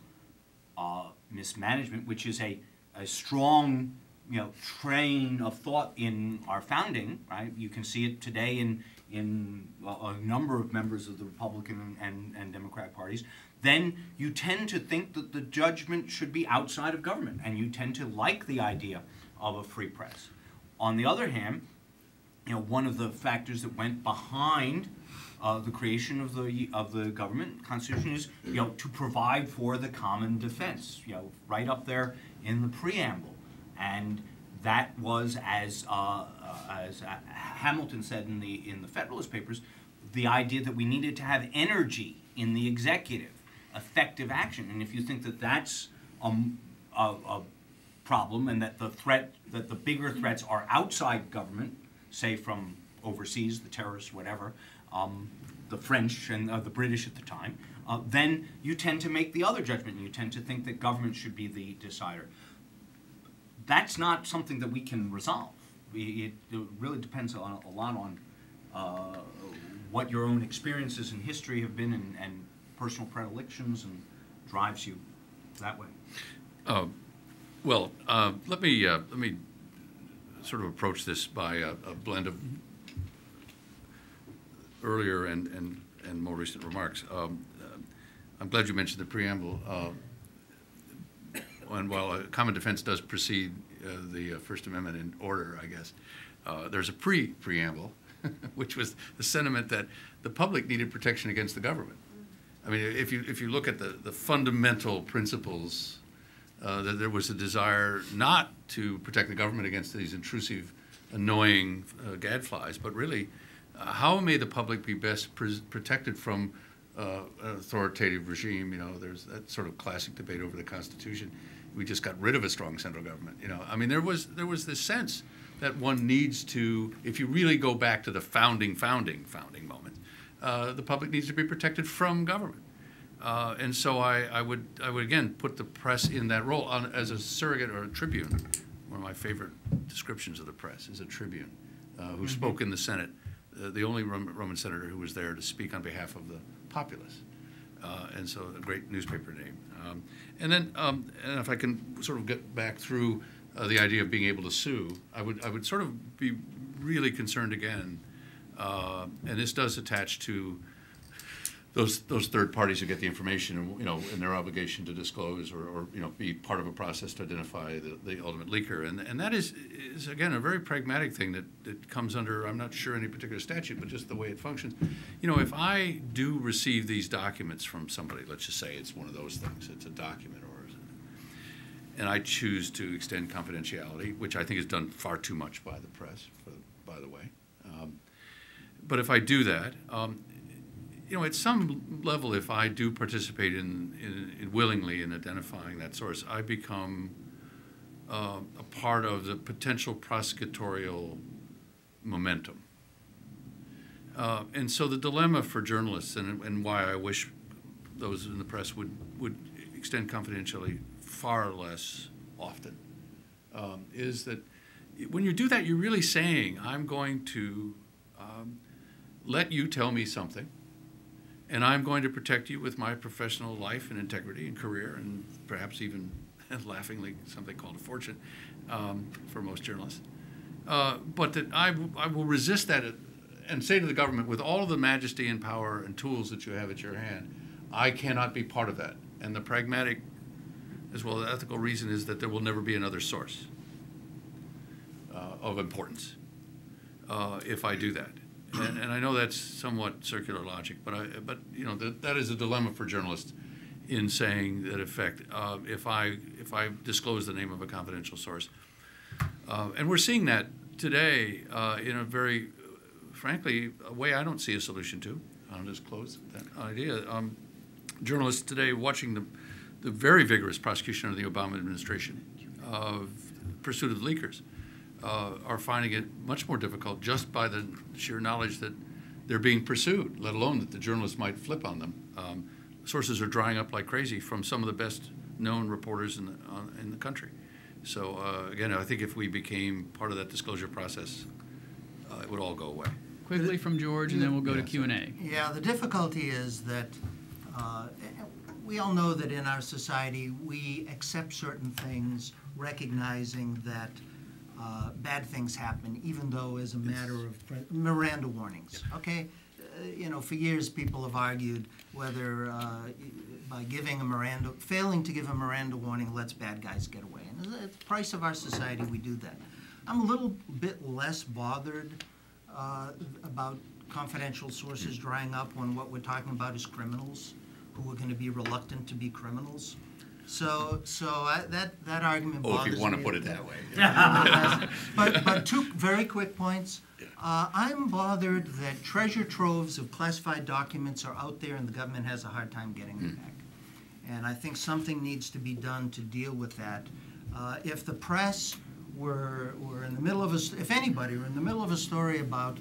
mismanagement, which is a strong train of thought in our founding, right? You can see it today in a number of members of the Republican and Democratic parties. Then you tend to think that the judgment should be outside of government, and you tend to like the idea of a free press. On the other hand, one of the factors that went behind the creation of the government constitution is to provide for the common defense, right up there in the preamble. And that was, as Hamilton said in the Federalist Papers, the idea that we needed to have energy in the executive, effective action. And if you think that that's a problem, and that the bigger threats are outside government, say from overseas, the terrorists, whatever, the French and the British at the time, then you tend to make the other judgment, and you tend to think that government should be the decider. That's not something that we can resolve. It really depends a lot on what your own experiences in history have been, and personal predilections, and drives you that way. Let me sort of approach this by a blend of earlier and more recent remarks. I'm glad you mentioned the preamble. And while a common defense does precede the First Amendment in order, I guess, there's a preamble, which was the sentiment that the public needed protection against the government. I mean, if you look at the fundamental principles, that there was a desire not to protect the government against these intrusive, annoying gadflies, but really, how may the public be best protected from an authoritative regime? There's that sort of classic debate over the Constitution. We just got rid of a strong central government. I mean, there was this sense that one needs to, if you really go back to the founding moment, the public needs to be protected from government. And so I would again put the press in that role as a surrogate or a tribune. One of my favorite descriptions of the press is a tribune who spoke in the Senate, the only Roman senator who was there to speak on behalf of the populace. And so a great newspaper name. And then, and if I can sort of get back through the idea of being able to sue, I would sort of be really concerned again, and this does attach to those third parties who get the information, and their obligation to disclose or be part of a process to identify the ultimate leaker, and that is again a very pragmatic thing that comes under, I'm not sure any particular statute, but just the way it functions. If I do receive these documents from somebody, let's just say it's one of those things, it's a document, and I choose to extend confidentiality, which I think is done far too much by the press, by the way. But if I do that, you know, at some level, if I do participate in willingly in identifying that source, I become a part of the potential prosecutorial momentum. And so the dilemma for journalists, and why I wish those in the press would extend confidentiality far less often, is that when you do that, you're really saying, I'm going to let you tell me something, and I'm going to protect you with my professional life and integrity and career, and perhaps even laughingly something called a fortune for most journalists. But that I will resist that and say to the government, with all of the majesty and power and tools that you have at your hand, I cannot be part of that. And the pragmatic as well as the ethical reason is that there will never be another source of importance if I do that. And I know that's somewhat circular logic, but you know, that is a dilemma for journalists in saying that, in effect, if I disclose the name of a confidential source, and we're seeing that today in a very, frankly, a way I don't see a solution to. I'll just close that idea. Journalists today watching the very vigorous prosecution of the Obama administration of pursuit of leakers are finding it much more difficult just by the sheer knowledge that they're being pursued, let alone that the journalists might flip on them. Sources are drying up like crazy from some of the best known reporters in the country. So again, I think if we became part of that disclosure process, it would all go away. Quickly from George, and then we'll go to Q&A. Yeah, the difficulty is that we all know that in our society we accept certain things, recognizing that bad things happen, even though as a matter of Miranda warnings. Okay, you know, for years people have argued whether by giving a failing to give a Miranda warning lets bad guys get away. And at the price of our society, we do that. I'm a little bit less bothered about confidential sources drying up when what we're talking about is criminals who are going to be reluctant to be criminals. So that argument bothers me. Oh, if you want to put it that way. But two very quick points. I'm bothered that treasure troves of classified documents are out there and the government has a hard time getting them back. And I think something needs to be done to deal with that. If the press were in the middle of if anybody were in the middle of a story about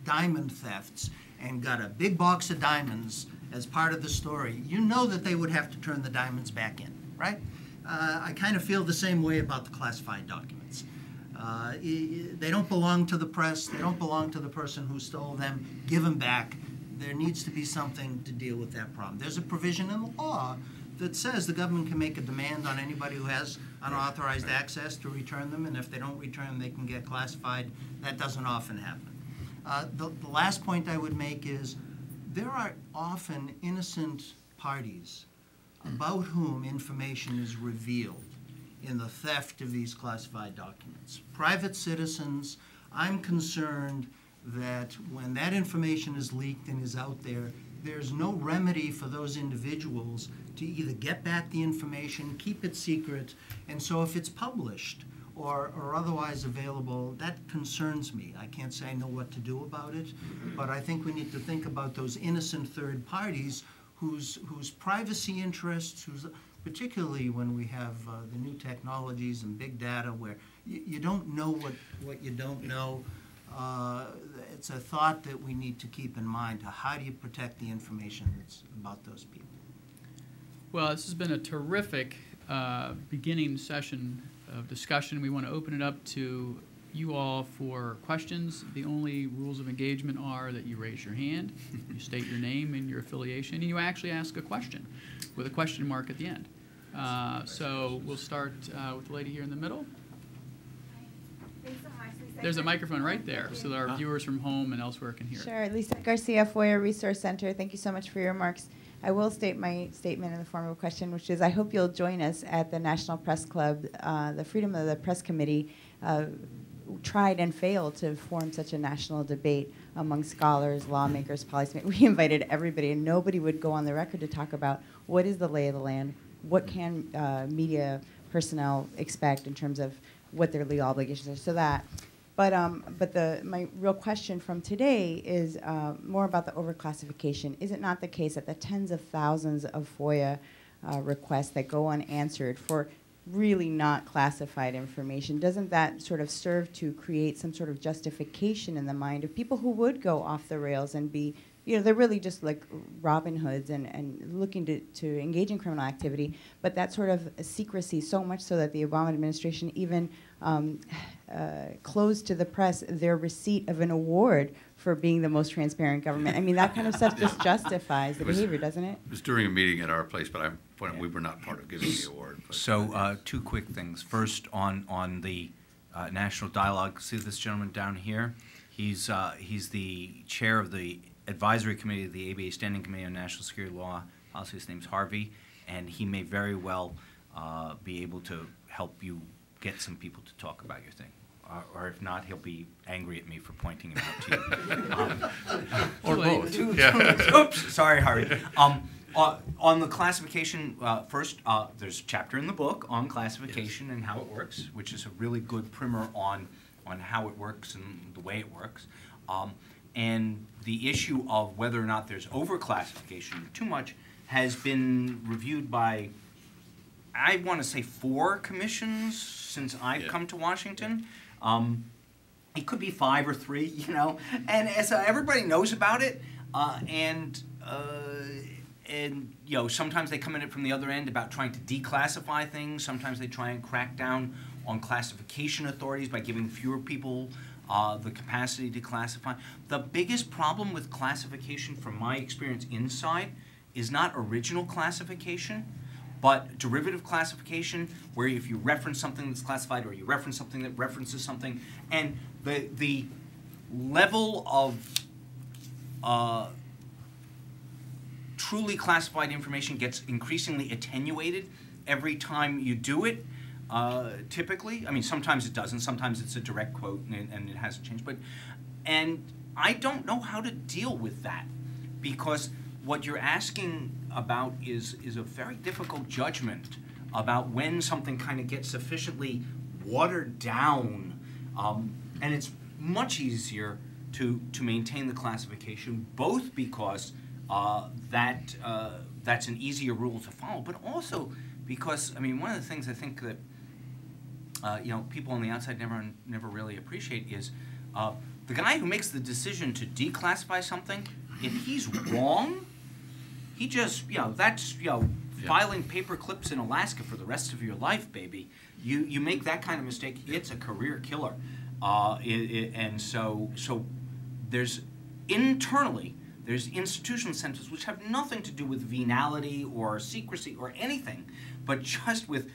diamond thefts and got a big box of diamonds as part of the story, you know that they would have to turn the diamonds back in, right? I kind of feel the same way about the classified documents. They don't belong to the press. They don't belong to the person who stole them. Give them back. There needs to be something to deal with that problem. There's a provision in the law that says the government can make a demand on anybody who has unauthorized access to return them, and if they don't return them, they can get classified. That doesn't often happen. The last point I would make is there are often innocent parties about whom information is revealed in the theft of these classified documents. Private citizens, I'm concerned that when that information is leaked and is out there, there's no remedy for those individuals to either get back the information, keep it secret, and so if it's published or otherwise available, that concerns me. I can't say I know what to do about it, but I think we need to think about those innocent third parties whose privacy interests, particularly when we have the new technologies and big data where you don't know what you don't know. It's a thought that we need to keep in mind. How do you protect the information that's about those people? Well, this has been a terrific beginning session of discussion. We want to open it up to you all for questions. The only rules of engagement are that you raise your hand, you state your name and your affiliation, and you actually ask a question with a question mark at the end. So we'll start with the lady here in the middle. Thanks so much, Lisa. There's a microphone right there so that our viewers from home and elsewhere can hear. Sure. Lisa Garcia, FOIA Resource Center. Thank you so much for your remarks. I will state my statement in the form of a question, which is I hope you'll join us at the National Press Club. The Freedom of the Press Committee tried and failed to form such a national debate among scholars, lawmakers, policymakers. We invited everybody, and nobody would go on the record to talk about what is the lay of the land, what can media personnel expect in terms of what their legal obligations are. So that. But my real question from today is more about the overclassification. Is it not the case that the tens of thousands of FOIA requests that go unanswered for really not classified information, doesn't that sort of serve to create some sort of justification in the mind of people who would go off the rails and be, they're really just like Robin Hoods and looking to engage in criminal activity, but that sort of secrecy, so much so that the Obama administration even closed to the press their receipt of an award for being the most transparent government. I mean, that kind of stuff just justifies the behavior, doesn't it? It was during a meeting at our place, but we were not part of giving the award. So two quick things. First, on the national dialogue, see this gentleman down here? He's the chair of the advisory committee of the ABA Standing Committee on National Security Law Policy. His name's Harvey, and he may very well be able to help you get some people to talk about your thing. Or if not, he'll be angry at me for pointing him out to you. Or both. Oops, sorry, Harvey. On the classification, first, there's a chapter in the book on classification and how it works, which is a really good primer on how it works and the way it works. And the issue of whether or not there's overclassification or too much has been reviewed by, I want to say, 4 commissions since I've come to Washington. It could be 5 or 3, and as everybody knows about it, and sometimes they come at it from the other end about trying to declassify things. Sometimes they try and crack down on classification authorities by giving fewer people the capacity to classify. The biggest problem with classification, from my experience inside, is not original classification, but derivative classification, where if you reference something that's classified or you reference something that references something, and the level of truly classified information gets increasingly attenuated every time you do it, typically. I mean, sometimes it doesn't. Sometimes it's a direct quote and it hasn't changed. And I don't know how to deal with that, because what you're asking about is a very difficult judgment about when something kind of gets sufficiently watered down, and it's much easier to maintain the classification, both because that's an easier rule to follow, but also because, I mean, one of the things I think that people on the outside never really appreciate is the guy who makes the decision to declassify something, if he's wrong, he just, that's, filing paper clips in Alaska for the rest of your life, baby. You make that kind of mistake, it's a career killer. And so there's internally, there's institutional incentives which have nothing to do with venality or secrecy or anything, but just with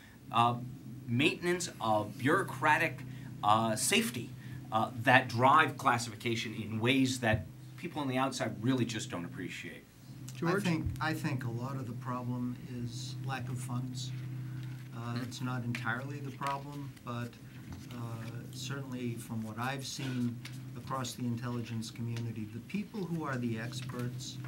maintenance of bureaucratic safety that drive classification in ways that people on the outside really just don't appreciate. George? I think a lot of the problem is lack of funds. It's not entirely the problem, but certainly from what I've seen across the intelligence community, the people who are the experts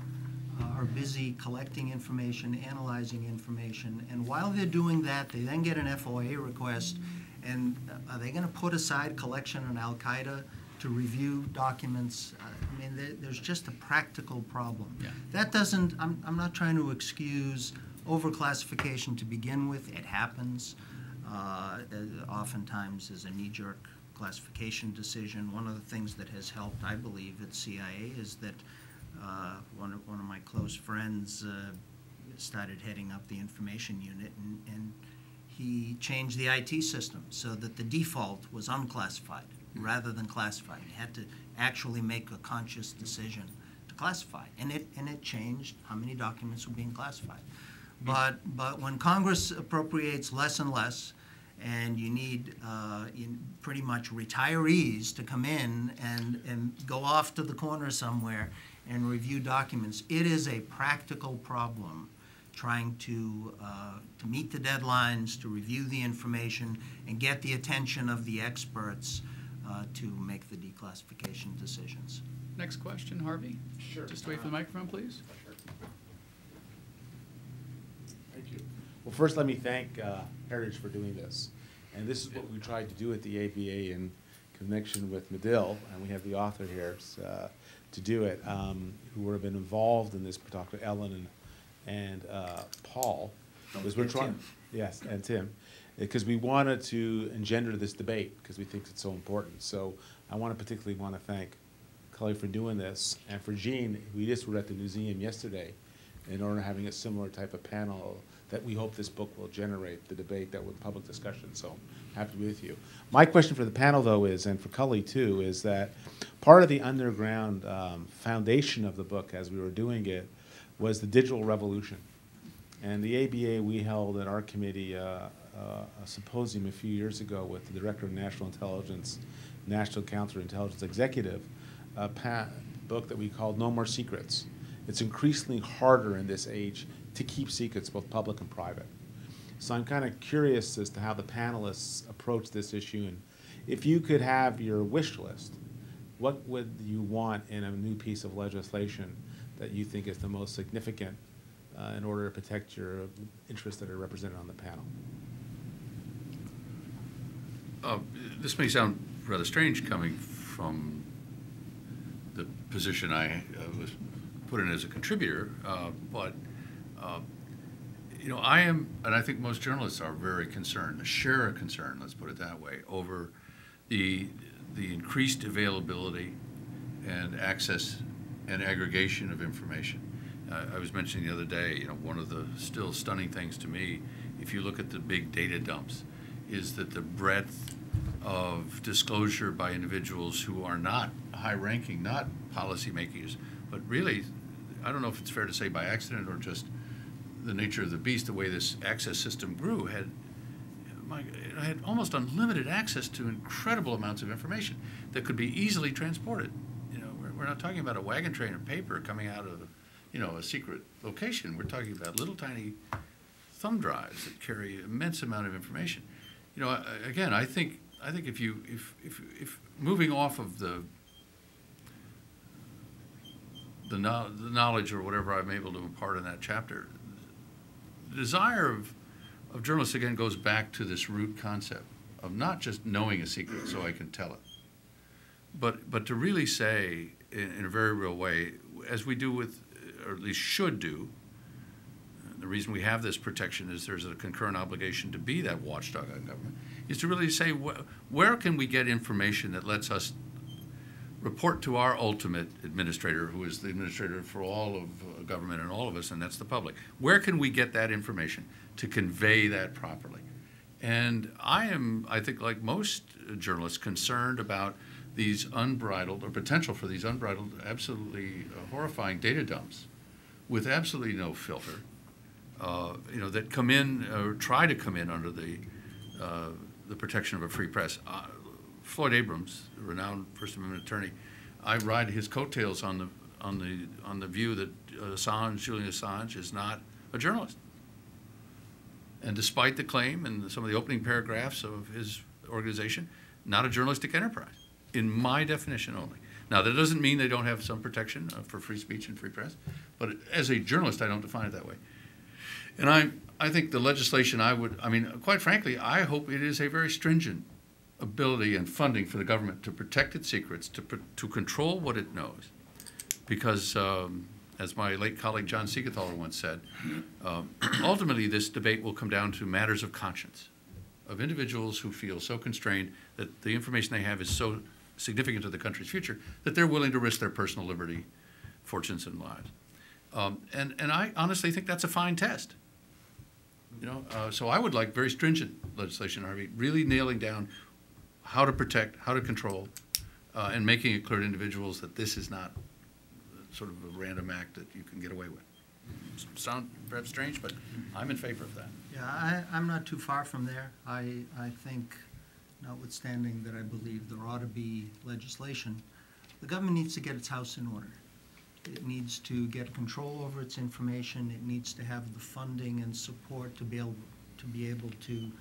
are busy collecting information, analyzing information, and while they're doing that, they then get an FOIA request, and are they going to put aside collection on Al-Qaeda to review documents? I mean, there's just a practical problem. Yeah. That doesn't, I'm not trying to excuse overclassification to begin with. It happens. Oftentimes is a knee-jerk classification decision. One of the things that has helped, I believe, at CIA is that one of my close friends started heading up the information unit, and he changed the IT system so that the default was unclassified rather than classified. He had to actually make a conscious decision to classify, and it changed how many documents were being classified. But when Congress appropriates less and less, and you need pretty much retirees to come in and go off to the corner somewhere and review documents, it is a practical problem trying to meet the deadlines, to review the information, and get the attention of the experts to make the declassification decisions. Next question, Harvey. Sure. Just wait for the microphone, please. Sure. Thank you. Well, first let me thank Heritage for doing this. And this is what we tried to do at the ABA in connection with Medill, and we have the author here to do it, who have been involved in this, particularly Ellen and Paul. Because we're trying, yes, and Tim, because we wanted to engender this debate because we think it's so important. So I particularly want to thank Cully for doing this, and for Jean. We just were at the museum yesterday in order to having a similar type of panel that we hope this book will generate the debate that with public discussion. So happy to be with you. My question for the panel, though, is, and for Cully too, is that part of the underground foundation of the book as we were doing it was the digital revolution. And the ABA, we held at our committee a symposium a few years ago with the Director of National Intelligence, National Counterintelligence Executive, a book that we called No More Secrets. It's increasingly harder in this age to keep secrets, both public and private. So I'm kind of curious as to how the panelists approach this issue, and if you could have your wish list, what would you want in a new piece of legislation that you think is the most significant in order to protect your interests that are represented on the panel? This may sound rather strange coming from the position I was put in as a contributor, but you know, I am, and I think most journalists are very concerned, share a concern, let's put it that way, over the increased availability and access and aggregation of information. I was mentioning the other day, you know, one of the still stunning things to me, if you look at the big data dumps, is that the breadth of disclosure by individuals who are not high-ranking, not policymakers, but really, I don't know if it's fair to say by accident or just the nature of the beast, the way this access system grew, had almost unlimited access to incredible amounts of information that could be easily transported. You know, we're not talking about a wagon train of paper coming out of, you know, a secret location. We're talking about little tiny thumb drives that carry an immense amount of information. You know, again, I think if moving off of the knowledge or whatever I'm able to impart in that chapter, the desire of journalists, again, goes back to this root concept of not just knowing a secret so I can tell it, but to really say in a very real way, as we do with, or at least should do, the reason we have this protection is there's a concurrent obligation to be that watchdog on government, is to really say where can we get information that lets us report to our ultimate administrator, who is the administrator for all of government and all of us, and that's the public. Where can we get that information to convey that properly? And I am, I think, like most journalists, concerned about these unbridled, or potential for these unbridled, absolutely horrifying data dumps with absolutely no filter, you know, that come in, or try to come in under the protection of a free press. Floyd Abrams, a renowned First Amendment attorney, I ride his coattails on the view that Julian Assange is not a journalist. And despite the claim and some of the opening paragraphs of his organization, not a journalistic enterprise, in my definition only. Now, that doesn't mean they don't have some protection for free speech and free press, but as a journalist, I don't define it that way. And I think the legislation quite frankly, I hope it is a very stringent ability and funding for the government to protect its secrets, to control what it knows. Because, as my late colleague John Siegenthaler once said, ultimately this debate will come down to matters of conscience, of individuals who feel so constrained that the information they have is so significant to the country's future that they're willing to risk their personal liberty, fortunes, and lives. And I honestly think that's a fine test. You know, so I would like very stringent legislation, Harvey, really nailing down how to protect, how to control, and making it clear to individuals that this is not sort of a random act that you can get away with. Sound perhaps strange, but I'm in favor of that. Yeah, I'm not too far from there. I think, notwithstanding that I believe there ought to be legislation, the government needs to get its house in order. It needs to get control over its information. It needs to have the funding and support to be able to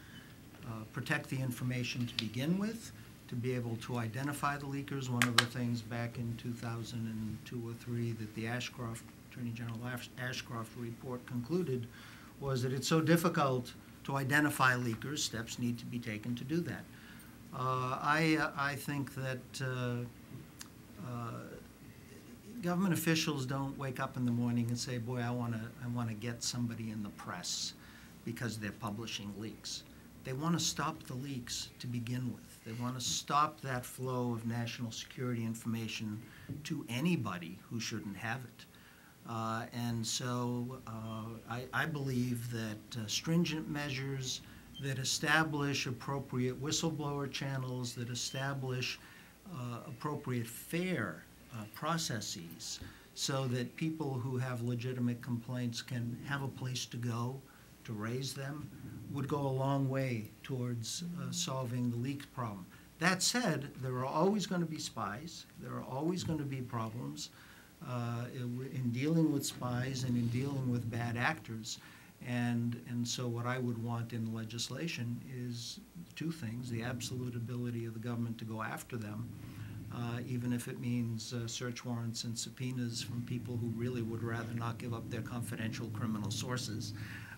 protect the information to begin with, to be able to identify the leakers. One of the things back in 2002 or 3 that the Ashcroft, Attorney General Ashcroft report concluded was that it's so difficult to identify leakers. Steps need to be taken to do that. I think that government officials don't wake up in the morning and say, boy, I want to get somebody in the press because they're publishing leaks. They want to stop the leaks to begin with. They want to stop that flow of national security information to anybody who shouldn't have it. And so I believe that stringent measures that establish appropriate whistleblower channels, that establish appropriate fair processes so that people who have legitimate complaints can have a place to go to raise them would go a long way towards solving the leaks problem. That said, there are always going to be spies. There are always going to be problems in dealing with spies and in dealing with bad actors. And so what I would want in legislation is two things: the absolute ability of the government to go after them, even if it means search warrants and subpoenas from people who really would rather not give up their confidential criminal sources,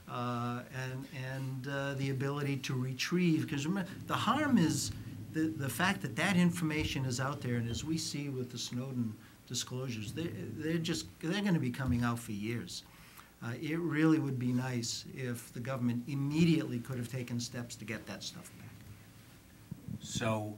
and the ability to retrieve. Because remember, the harm is the fact that that information is out there, and as we see with the Snowden disclosures, they're going to be coming out for years. It really would be nice if the government immediately could have taken steps to get that stuff back. So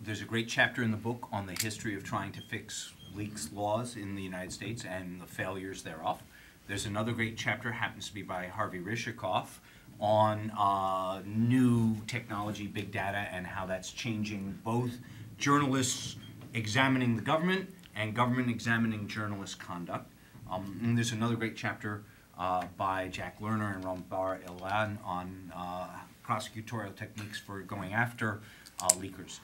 there's a great chapter in the book on the history of trying to fix leaks laws in the United States and the failures thereof. There's another great chapter, happens to be by Harvey Rishikoff, on new technology, big data, and how that's changing both journalists examining the government and government examining journalist conduct. And there's another great chapter by Jack Lerner and Rambar Ilan on prosecutorial techniques for going after leakers.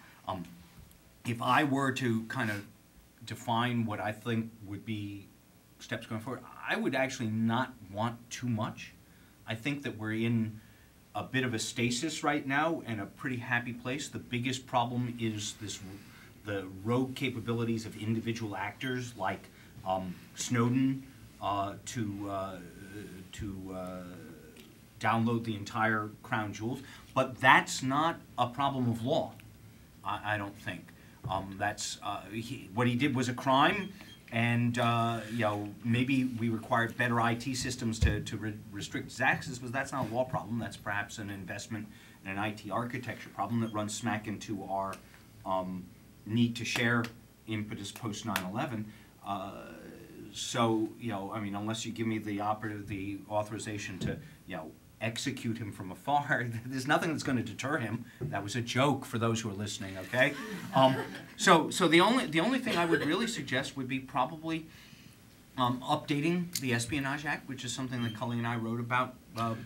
If I were to kind of define what I think would be steps going forward, I would actually not want too much. I think that we're in a bit of a stasis right now and a pretty happy place. The biggest problem is the rogue capabilities of individual actors like Snowden to download the entire crown jewels. But that's not a problem of law, I don't think. What he did was a crime, and maybe we require better IT systems to restrict his access, but that's not a law problem. That's perhaps an investment in an IT architecture problem that runs smack into our need to share impetus post 9/11. So, I mean, unless you give me the authorization to, execute him from afar, there's nothing that's going to deter him. That was a joke for those who are listening, okay? So the only thing I would really suggest would be probably updating the Espionage Act, which is something that Cully and I wrote about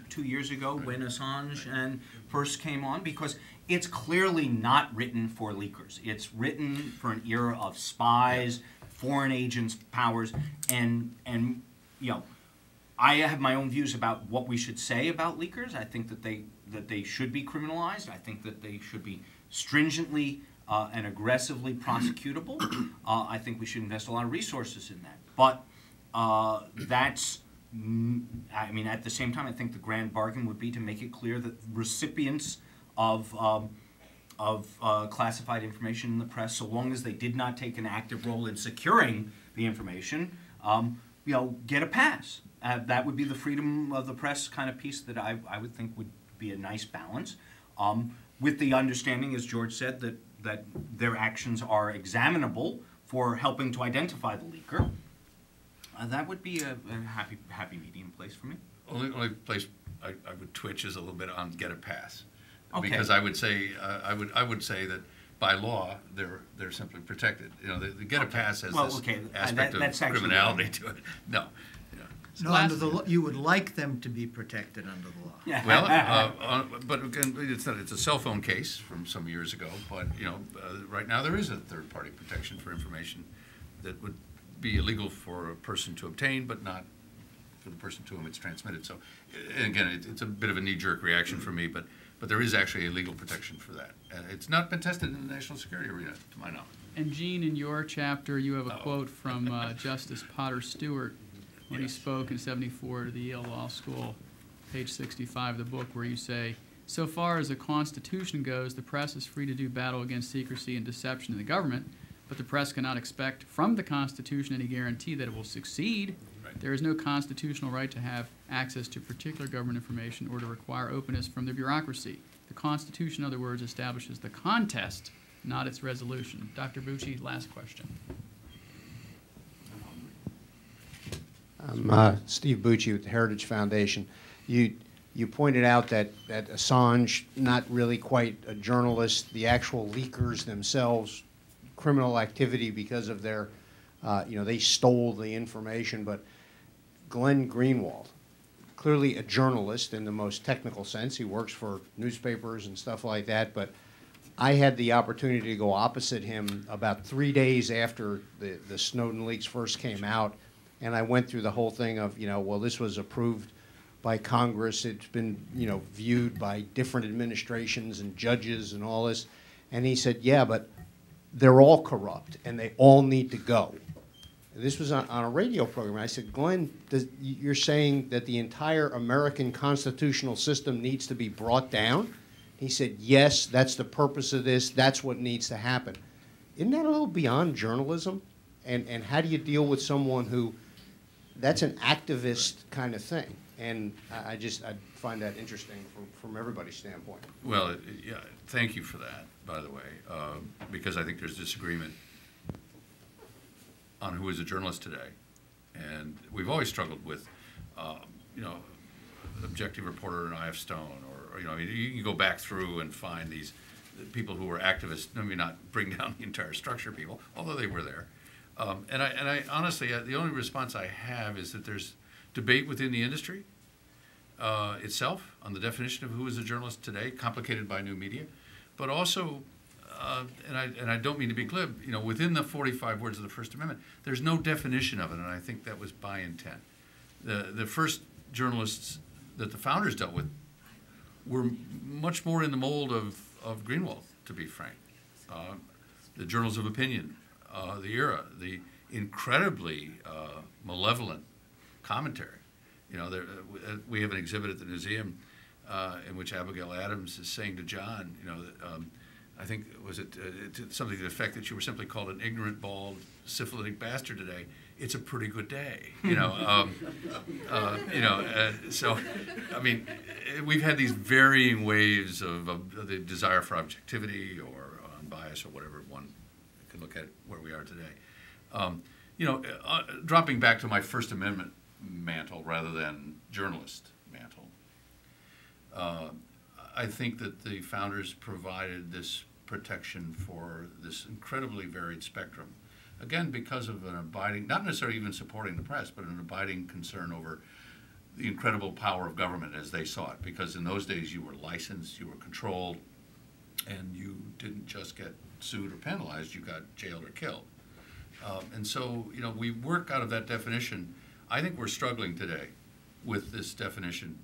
2 years ago when Assange and first came on, because it's clearly not written for leakers. It's written for an era of spies, foreign agents, powers, and I have my own views about what we should say about leakers. I think that they should be criminalized. I think that they should be stringently and aggressively prosecutable. I think we should invest a lot of resources in that. But I mean, at the same time, I think the grand bargain would be to make it clear that recipients of classified information in the press, so long as they did not take an active role in securing the information, get a pass. That would be the freedom of the press kind of piece that I would think would be a nice balance, with the understanding, as George said, that their actions are examinable for helping to identify the leaker. That would be a happy medium place for me. Only place I would twitch is a little bit on get a pass. Okay. Because I would say I would say that by law they're simply protected. The get a pass has this aspect of criminality to it. No. No, under the law, you would like them to be protected under the law. Yeah. Well, but again, it's a cell phone case from some years ago. But right now there is a third-party protection for information that would be illegal for a person to obtain, but not for the person to whom it's transmitted. So, and again, it's a bit of a knee-jerk reaction for me, but there is actually a legal protection for that. It's not been tested in the national security arena, to my knowledge. And Gene, in your chapter, you have a quote from Justice Potter Stewart, when he spoke in '74 to the Yale Law School, page 65 of the book, where you say, "So far as the Constitution goes, the press is free to do battle against secrecy and deception in the government, but the press cannot expect from the Constitution any guarantee that it will succeed. Right. There is no constitutional right to have access to particular government information or to require openness from the bureaucracy. The Constitution, in other words, establishes the contest, not its resolution." Dr. Bucci, last question. I'm Steve Bucci with the Heritage Foundation. You pointed out that Assange, not really quite a journalist, the actual leakers themselves, criminal activity because of their, they stole the information, but Glenn Greenwald, clearly a journalist in the most technical sense. He works for newspapers and stuff like that, but I had the opportunity to go opposite him about 3 days after the Snowden leaks first came out, and I went through the whole thing of, well, this was approved by Congress. It's been, viewed by different administrations and judges and all this. And he said, yeah, but they're all corrupt and they all need to go. And this was on a radio program. I said, Glenn, you're saying that the entire American constitutional system needs to be brought down? He said, yes, that's the purpose of this. That's what needs to happen. Isn't that a little beyond journalism? And how do you deal with someone who, that's an activist kind of thing? And I find that interesting from everybody's standpoint. Well, yeah, thank you for that, by the way, because I think there's disagreement on who is a journalist today. And we've always struggled with, objective reporter and I.F. Stone, or you can go back through and find these people who were activists, let me not bring down the entire structure people, although they were there. And I honestly, the only response I have is that there's debate within the industry itself on the definition of who is a journalist today, complicated by new media, but also, and I don't mean to be glib, within the 45 words of the First Amendment, there's no definition of it, and I think that was by intent. The first journalists that the founders dealt with were much more in the mold of Greenwald, to be frank. The journals of opinion, the era, the incredibly malevolent commentary. We have an exhibit at the museum in which Abigail Adams is saying to John, I think, was it something to the effect that you were simply called an ignorant, bald, syphilitic bastard today. It's a pretty good day, So, I mean, we've had these varying waves of the desire for objectivity or unbiased or whatever one can look at where we are today. Dropping back to my First Amendment mantle rather than journalist mantle, I think that the founders provided this protection for this incredibly varied spectrum. Again, because of an abiding, not necessarily even supporting the press, but an abiding concern over the incredible power of government as they saw it. Because in those days you were licensed, you were controlled, and you didn't just get sued or penalized, you got jailed or killed. And so, we work out of that definition. I think we're struggling today with this definition,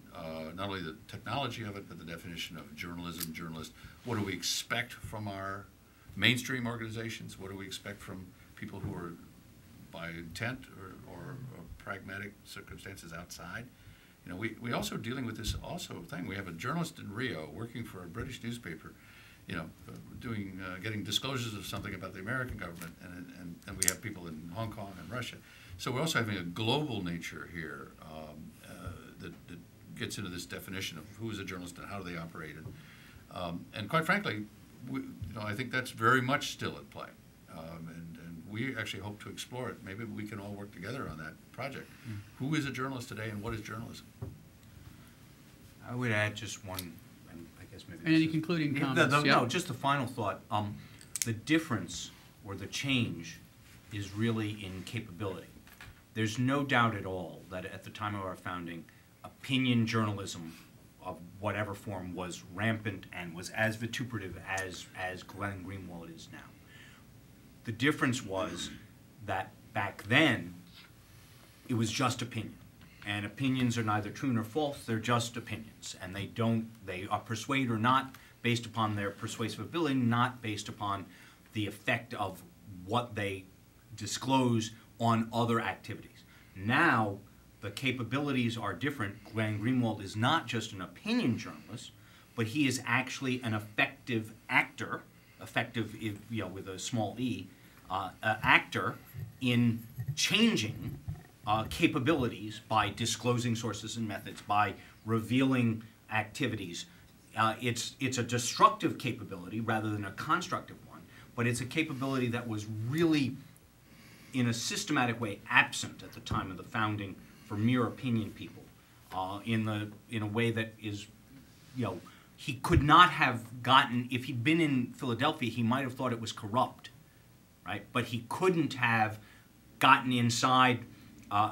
not only the technology of it, but the definition of journalism, journalist. What do we expect from our mainstream organizations? What do we expect from people who are by intent or pragmatic circumstances outside? We also dealing with this thing. We have a journalist in Rio working for a British newspaper, getting disclosures of something about the American government, and we have people in Hong Kong and Russia. So we're also having a global nature here that gets into this definition of who is a journalist and how do they operate. And quite frankly, I think that's very much still at play. And we actually hope to explore it. Maybe we can all work together on that project. Who is a journalist today and what is journalism? I would add just one, and I guess maybe... And any concluding comments? No, just the final thought. The difference or the change is really in capability. There's no doubt at all that at the time of our founding, opinion journalism of whatever form was rampant and was as vituperative as Glenn Greenwald is now. The difference was that back then, it was just opinion. And opinions are neither true nor false, they're just opinions. And they are persuade or not based upon their persuasive ability, not based upon the effect of what they disclose on other activities. Now, the capabilities are different. Glenn Greenwald is not just an opinion journalist, but he is actually an effective actor, effective if, with a small e, actor in changing capabilities by disclosing sources and methods, by revealing activities. It's a destructive capability rather than a constructive one, but it's a capability that was really, in a systematic way, absent at the time of the founding for mere opinion people, in a way that is, he could not have gotten, if he'd been in Philadelphia, he might have thought it was corrupt, right? But he couldn't have gotten inside,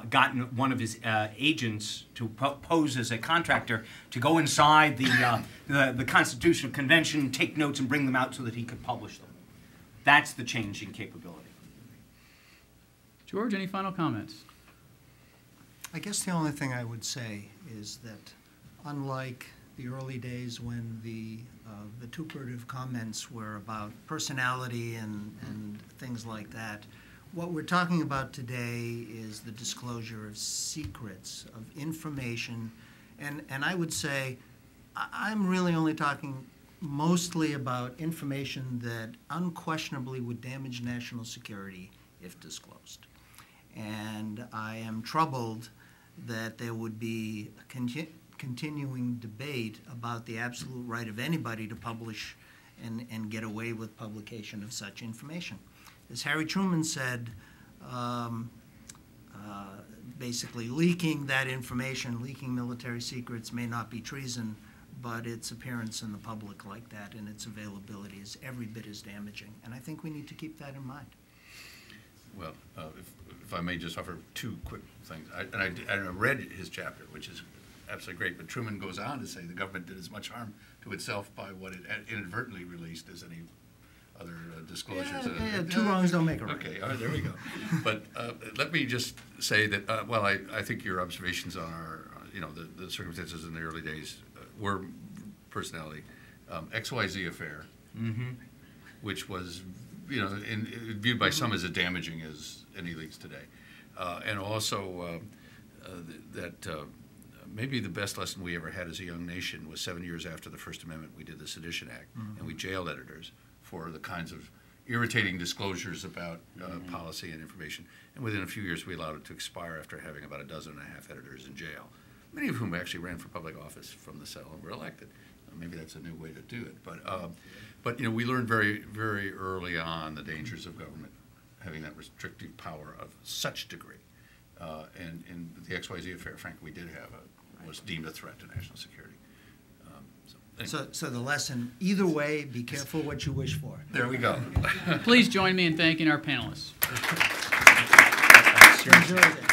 gotten one of his agents to pose as a contractor to go inside the Constitutional Convention, take notes, and bring them out so that he could publish them. That's the change in capability. George, any final comments? I guess the only thing I would say is that unlike the early days when the vituperative comments were about personality and things like that, what we're talking about today is the disclosure of secrets, of information, and I would say I'm really only talking mostly about information that unquestionably would damage national security if disclosed. And I am troubled that there would be a continuing debate about the absolute right of anybody to publish and get away with publication of such information. As Harry Truman said, basically leaking that information, leaking military secrets may not be treason, but its appearance in the public like that and its availability is every bit as damaging. And I think we need to keep that in mind. Well, if I may just offer two quick things. I read his chapter, which is absolutely great, but Truman goes on to say the government did as much harm to itself by what it inadvertently released as any other disclosures. Yeah, two wrongs don't make a right. Okay, all right, there we go. But let me just say that, I think your observations on our, the circumstances in the early days were personality. XYZ affair, which was viewed by some as damaging as any leaks today. And also that maybe the best lesson we ever had as a young nation was 7 years after the First Amendment, we did the Sedition Act, and we jailed editors for the kinds of irritating disclosures about policy and information. And within a few years, we allowed it to expire after having about 12.5 editors in jail, many of whom actually ran for public office from the cell and were elected. Maybe that's a new way to do it. But we learned very, very early on the dangers of government having that restrictive power of such degree. And in the XYZ affair, frankly, was deemed a threat to national security. So the lesson, either way, be careful what you wish for. There we go. Please join me in thanking our panelists. Enjoyed it.